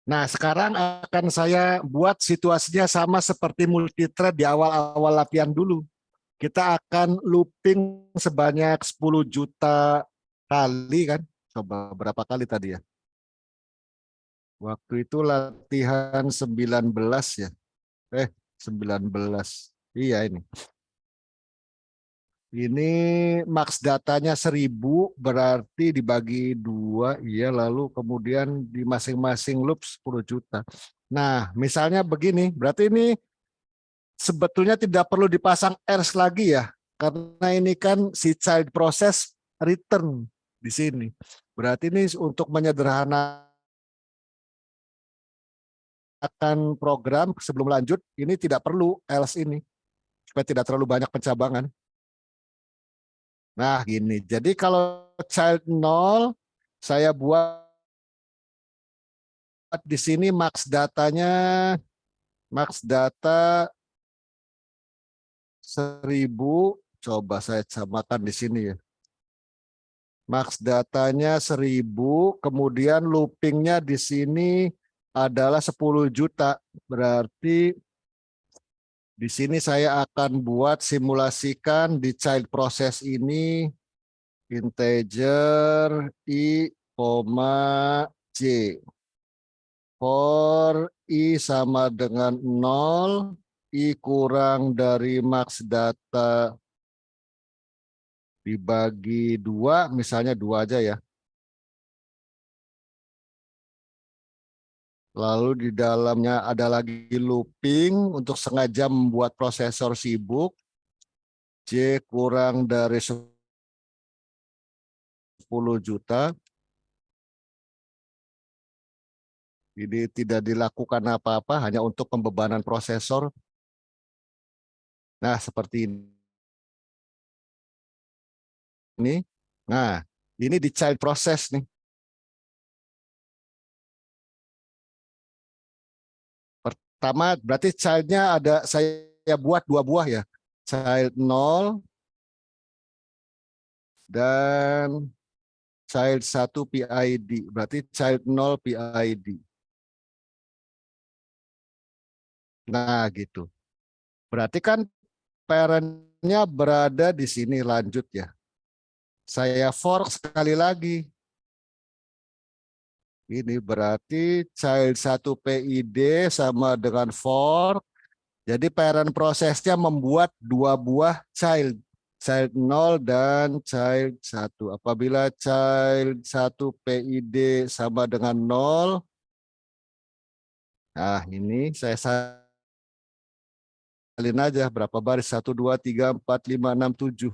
Nah, sekarang akan saya buat situasinya sama seperti multithread di awal-awal latihan dulu. Kita akan looping sebanyak 10 juta kali kan. Coba berapa kali tadi ya? Waktu itu latihan 19 ya. 19. Iya ini. Ini max datanya 1000 berarti dibagi 2, iya, lalu kemudian di masing-masing loop 10 juta. Nah, misalnya begini, berarti ini sebetulnya tidak perlu dipasang else lagi ya, karena ini kan si child process return di sini. Berarti ini untuk menyederhanakan program sebelum lanjut, ini tidak perlu else ini, supaya tidak terlalu banyak pencabangan. Nah, gini. Jadi kalau child 0, saya buat di sini max datanya, max data 1000. Coba saya samakan di sini ya. Max datanya 1000, kemudian loopingnya di sini adalah 10 juta. Berarti di sini saya akan buat simulasikan di child process ini integer i, j. For i sama dengan 0, i kurang dari max data dibagi 2, misalnya 2 aja ya. Lalu di dalamnya ada lagi looping untuk sengaja membuat prosesor sibuk. J kurang dari 10 juta. Ini tidak dilakukan apa-apa, hanya untuk pembebanan prosesor. Nah, seperti ini. Nah, ini di child process nih. Pertama, berarti child-nya ada, saya buat 2 buah ya. Child 0 dan child 1 PID. Berarti child 0 PID. Nah, gitu. Berarti kan parent-nya berada di sini, lanjut ya. Saya fork sekali lagi. Ini berarti child 1 PID sama dengan fork. Jadi parent prosesnya membuat 2 buah child. Child 0 dan child 1. Apabila child 1 PID sama dengan 0. Nah, ini saya salin aja berapa baris. 1, 2, 3, 4, 5, 6, 7.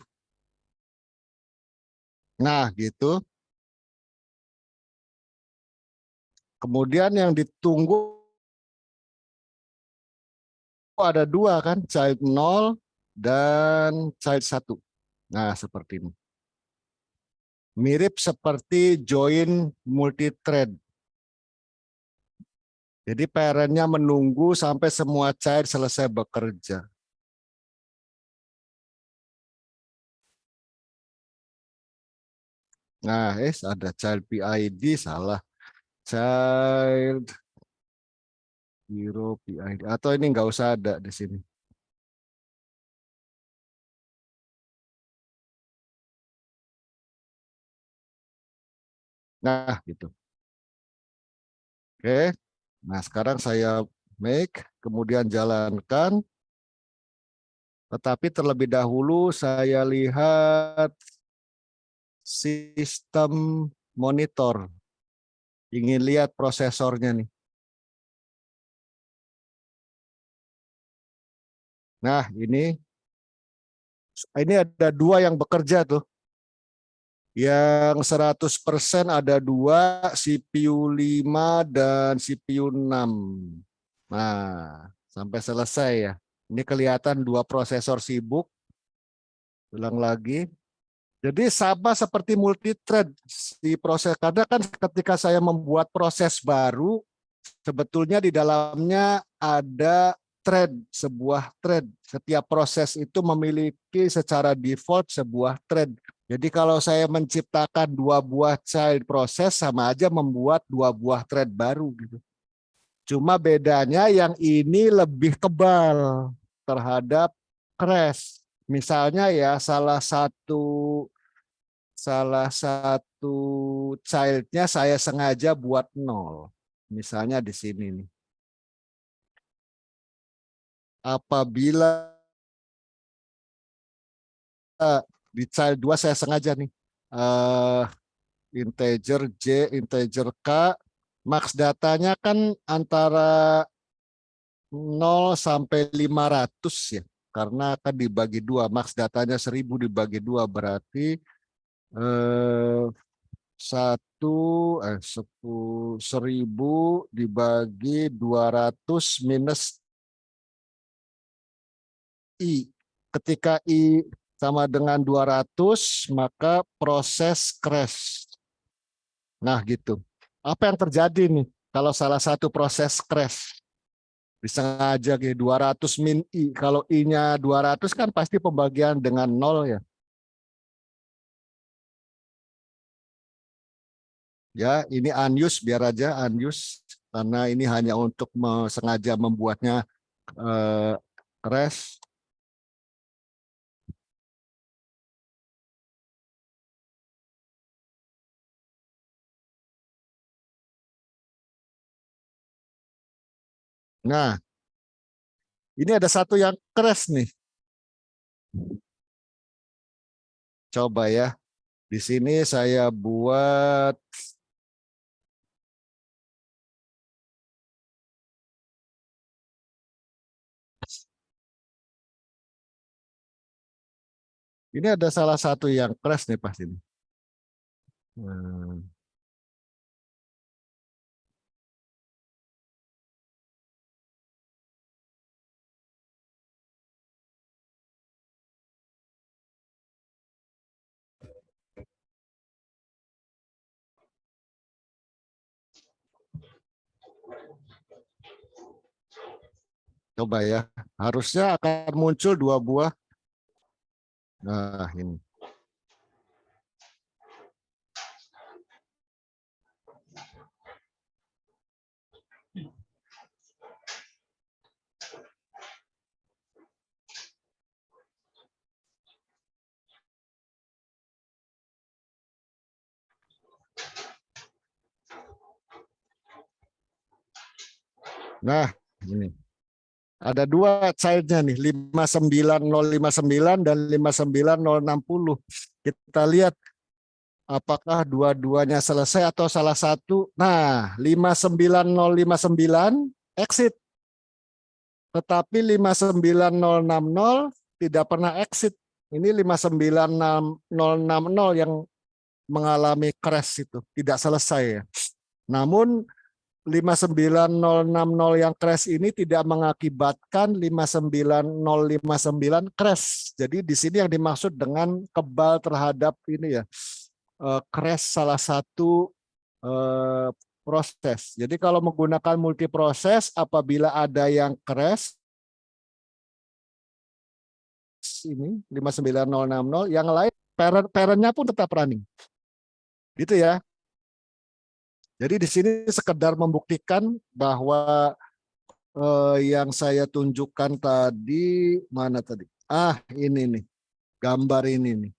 Nah, gitu. Kemudian yang ditunggu ada 2 kan, child 0 dan child 1. Nah, seperti ini. Mirip seperti join multithread. Jadi parent-nya menunggu sampai semua child selesai bekerja. Nah, ada child PID, salah. Child hero PID. Atau ini nggak usah ada di sini. Nah, gitu. Oke. Nah, sekarang saya make, kemudian jalankan. Tetapi terlebih dahulu saya lihat sistem monitor. Ingin lihat prosesornya nih. Nah, ini ada 2 yang bekerja tuh. Yang 100% ada 2, CPU 5 dan CPU 6. Nah, sampai selesai ya. Ini kelihatan 2 prosesor sibuk. Ulang lagi. Jadi sama seperti multithread di proses, karena kan ketika saya membuat proses baru, sebetulnya di dalamnya ada thread, sebuah thread. Setiap proses itu memiliki secara default sebuah thread. Jadi kalau saya menciptakan 2 buah child proses, sama aja membuat 2 buah thread baru gitu. Cuma bedanya yang ini lebih tebal terhadap crash. Misalnya ya salah satu childnya saya sengaja buat 0. Misalnya di sini nih. Apabila di child 2 saya sengaja nih integer J, integer K, max datanya kan antara 0 sampai 500 ya. Karena kan dibagi 2, max datanya 1000 dibagi 2 berarti 1000 dibagi 200 minus I. Ketika I sama dengan 200, maka proses crash. Nah gitu. Apa yang terjadi nih kalau salah satu proses crash? Disengaja gitu 200 min I. Kalau I-nya 200 kan pasti pembagian dengan 0 ya. Ya, ini unused, biar aja unused karena ini hanya untuk sengaja membuatnya crash. Nah, ini ada satu yang crash nih. Coba ya. Di sini saya buat ini ada salah satu yang crash nih pasti. Coba ya, harusnya akan muncul 2 buah. Nah, ini. Nah, ini. Ada 2 childnya nih, 59059 dan 59060. Kita lihat apakah dua-duanya selesai atau salah satu. Nah, 59059 exit. Tetapi 59060 tidak pernah exit. Ini 59060 yang mengalami crash itu, tidak selesai ya. Namun 59060 yang crash ini tidak mengakibatkan 59059 crash. Jadi di sini yang dimaksud dengan kebal terhadap ini ya, crash salah satu proses. Jadi kalau menggunakan multiproses, apabila ada yang crash ini 59060, yang lain parent-nya pun tetap running. Gitu ya. Jadi di sini sekedar membuktikan bahwa yang saya tunjukkan tadi, mana tadi? Ini nih, gambar ini nih.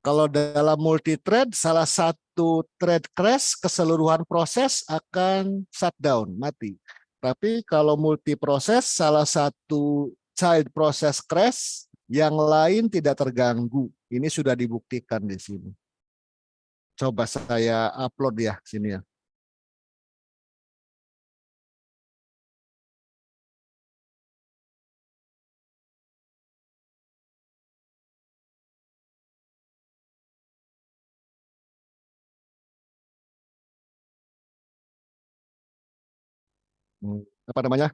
Kalau dalam multi-thread, salah satu thread crash, keseluruhan proses akan shutdown, mati. Tapi kalau multi-proses, salah satu child process crash, yang lain tidak terganggu. Ini sudah dibuktikan di sini. Coba saya upload ya sini ya. Apa namanya?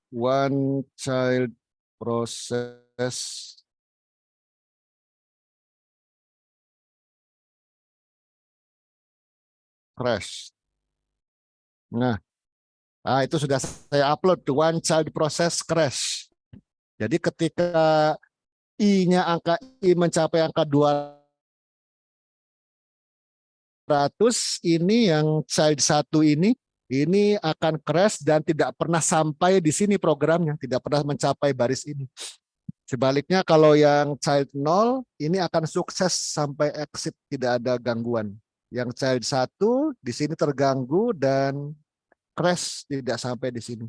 One child process crash. Nah, itu sudah saya upload tuh, one child process crash. Jadi ketika I-nya angka I mencapai angka 2 ini yang child 1 ini akan crash dan tidak pernah sampai di sini programnya, tidak pernah mencapai baris ini. Sebaliknya kalau yang child 0 ini akan sukses sampai exit, tidak ada gangguan. Yang child 1 di sini terganggu dan crash tidak sampai di sini.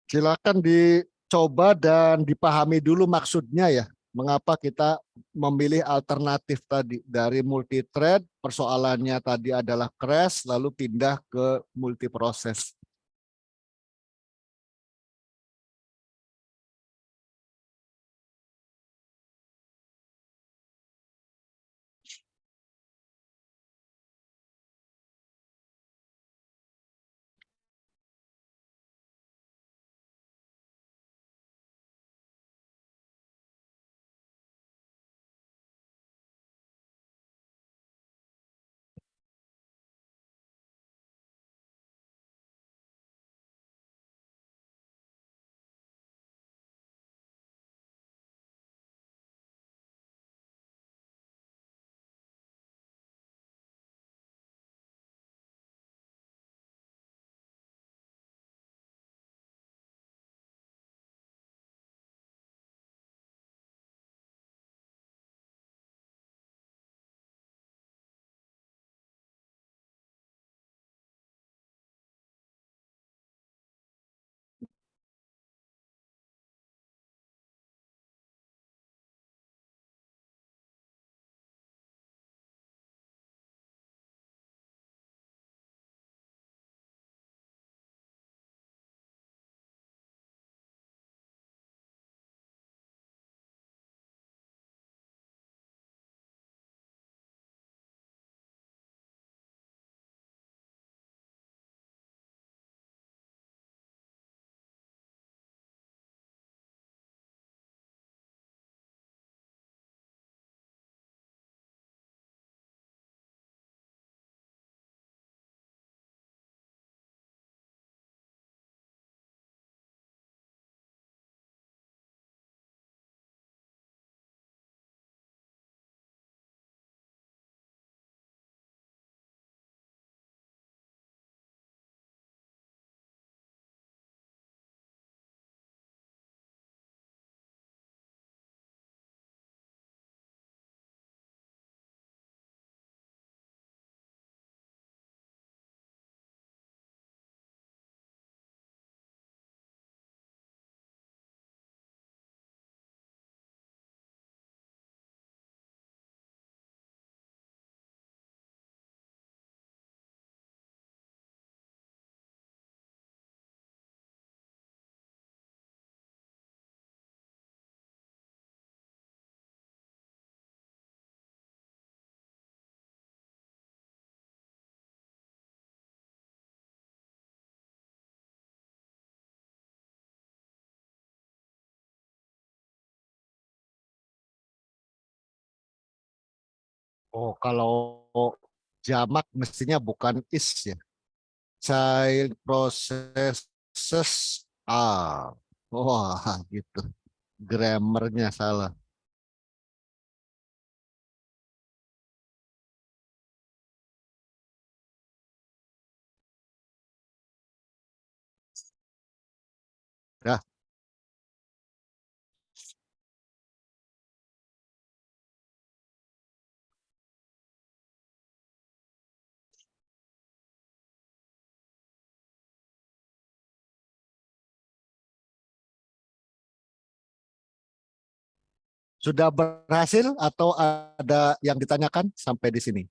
Silakan dicoba dan dipahami dulu maksudnya ya. Mengapa kita memilih alternatif tadi dari multi-thread, persoalannya tadi adalah crash, lalu pindah ke multiproses. Oh, kalau jamak mestinya bukan is ya. Child processes are. Wah, gitu. Grammarnya salah. Ya, sudah berhasil atau ada yang ditanyakan sampai di sini?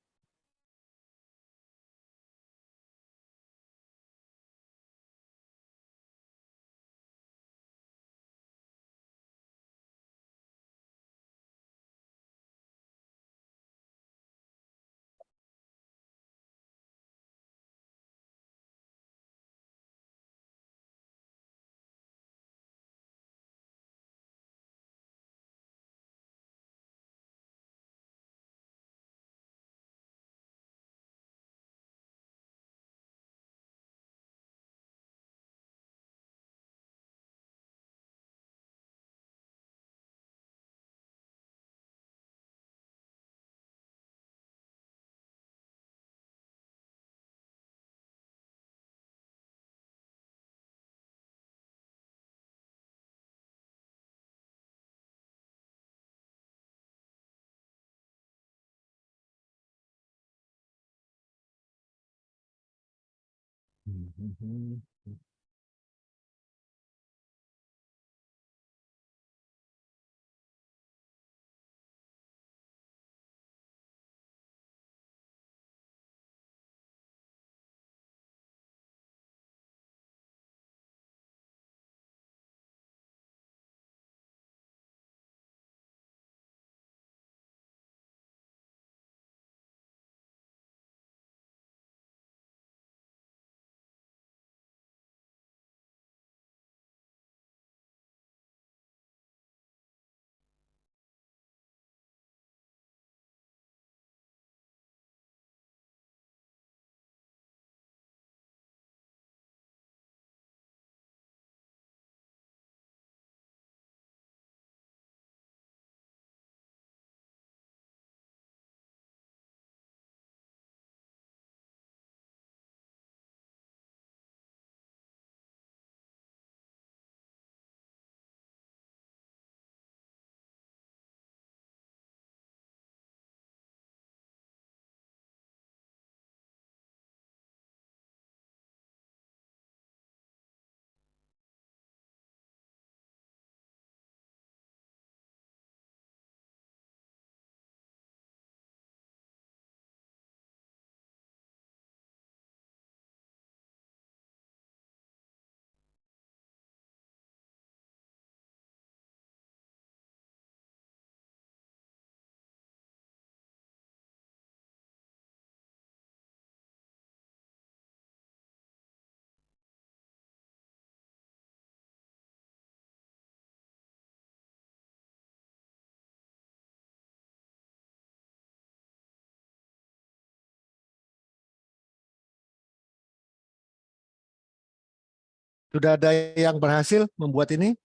Sudah ada yang berhasil membuat ini?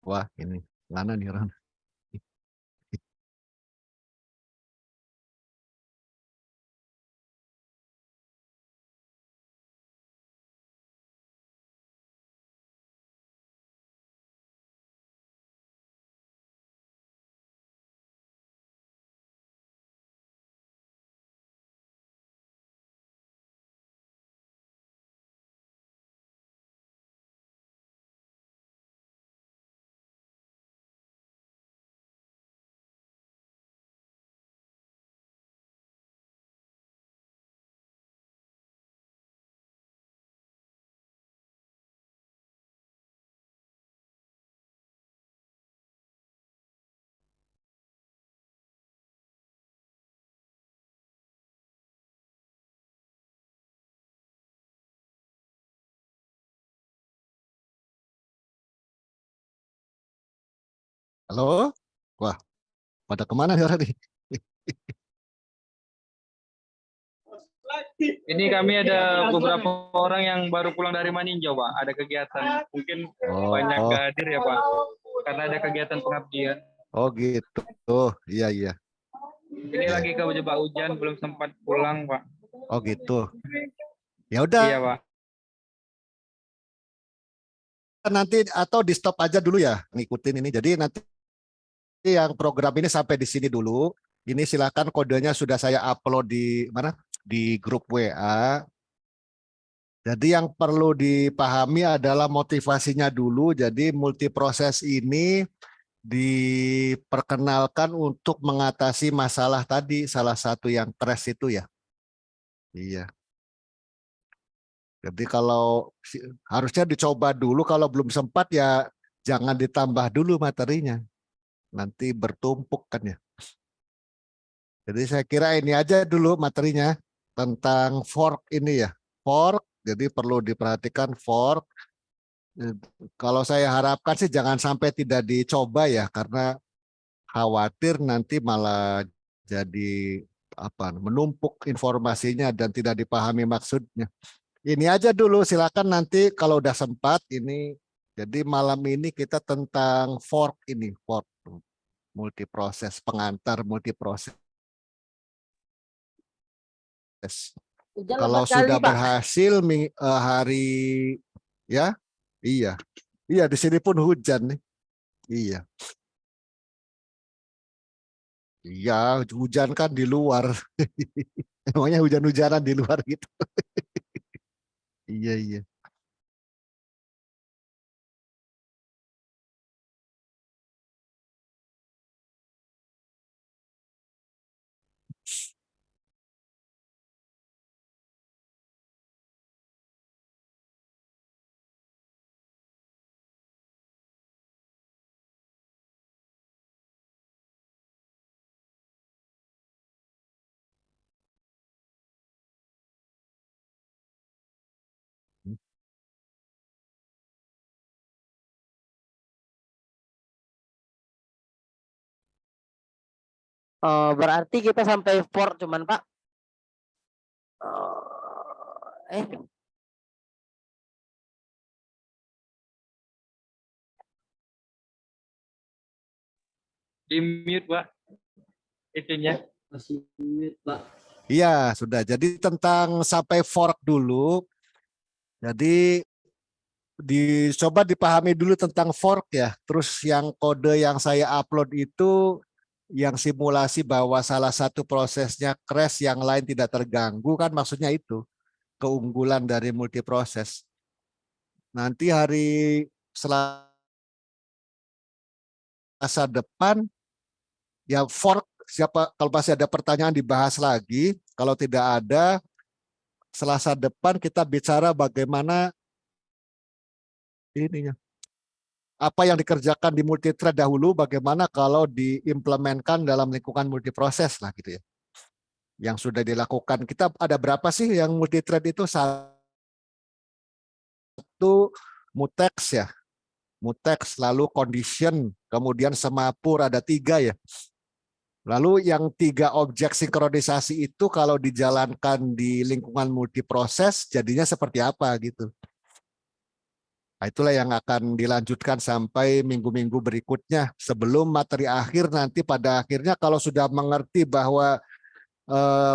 Wah, ini mana nih orang? Halo? Wah, pada kemana nih orang nih? Ini kami ada beberapa orang yang baru pulang dari Maninjau, Pak. Ada kegiatan. Mungkin banyak Oh, gak hadir ya, Pak. Karena ada kegiatan pengabdian. oh gitu. Iya, iya. Ini lagi kejebak hujan, belum sempat pulang, Pak. Oh gitu. Ya udah, Iya, Pak. nanti atau di stop aja dulu ya ngikutin ini. Jadi nanti yang program ini sampai di sini dulu. Ini silakan kodenya sudah saya upload di mana? Di grup WA. Jadi yang perlu dipahami adalah motivasinya dulu. Jadi multiproses ini diperkenalkan untuk mengatasi masalah tadi, salah satu yang crash itu ya. Iya. Jadi kalau harusnya dicoba dulu, kalau belum sempat ya jangan ditambah dulu materinya. Nanti bertumpuk kan ya. Jadi saya kira ini aja dulu materinya tentang fork ini ya. Fork, jadi perlu diperhatikan fork. Kalau saya harapkan sih jangan sampai tidak dicoba ya, karena khawatir nanti malah jadi menumpuk informasinya dan tidak dipahami maksudnya. Ini aja dulu, silakan nanti kalau udah sempat ini. Jadi malam ini kita tentang fork ini, fork multiproses, pengantar multiproses. Hujan Kalau lebat kali, sudah Pak. berhasil hari ya, iya, iya di sini pun hujan nih, iya, iya hujan kan di luar. Emangnya hujan-hujanan di luar gitu. Iya, iya. Berarti kita sampai 4 cuman Pak. Eh, Di mute, Pak. Itunya. masih mute Pak. Iya, sudah. Jadi tentang sampai fork dulu. Jadi dicoba dipahami dulu tentang fork ya. Terus yang kode yang saya upload itu yang simulasi bahwa salah satu prosesnya crash, yang lain tidak terganggu, kan maksudnya itu keunggulan dari multiproses. Nanti hari Selasa depan ya fork, siapa kalau masih ada pertanyaan dibahas lagi. Kalau tidak ada, Selasa depan kita bicara bagaimana ininya, apa yang dikerjakan di multithread dahulu, bagaimana kalau diimplementkan dalam lingkungan multiproses lah gitu ya. Yang sudah dilakukan. Kita ada berapa sih yang multithread itu? Satu mutex ya. Mutex, lalu condition, kemudian semapur, ada 3 ya. Lalu yang 3 objek sinkronisasi itu kalau dijalankan di lingkungan multiproses jadinya seperti apa gitu. Nah, itulah yang akan dilanjutkan sampai minggu-minggu berikutnya sebelum materi akhir. Nanti pada akhirnya kalau sudah mengerti bahwa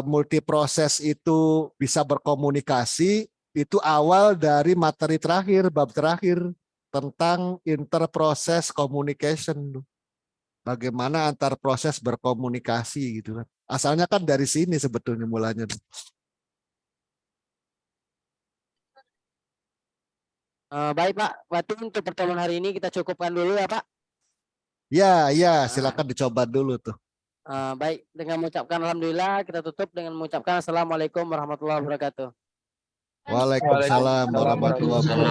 multiproses itu bisa berkomunikasi, itu awal dari materi terakhir, bab terakhir tentang interproses communication. Bagaimana antar proses berkomunikasi gitu kan. Asalnya kan dari sini sebetulnya mulanya. Baik Pak, berarti untuk pertemuan hari ini kita cukupkan dulu ya Pak. Ya, ya, silakan dicoba dulu tuh. Baik, dengan mengucapkan alhamdulillah, kita tutup dengan mengucapkan assalamualaikum warahmatullahi wabarakatuh. Waalaikumsalam warahmatullahi wabarakatuh.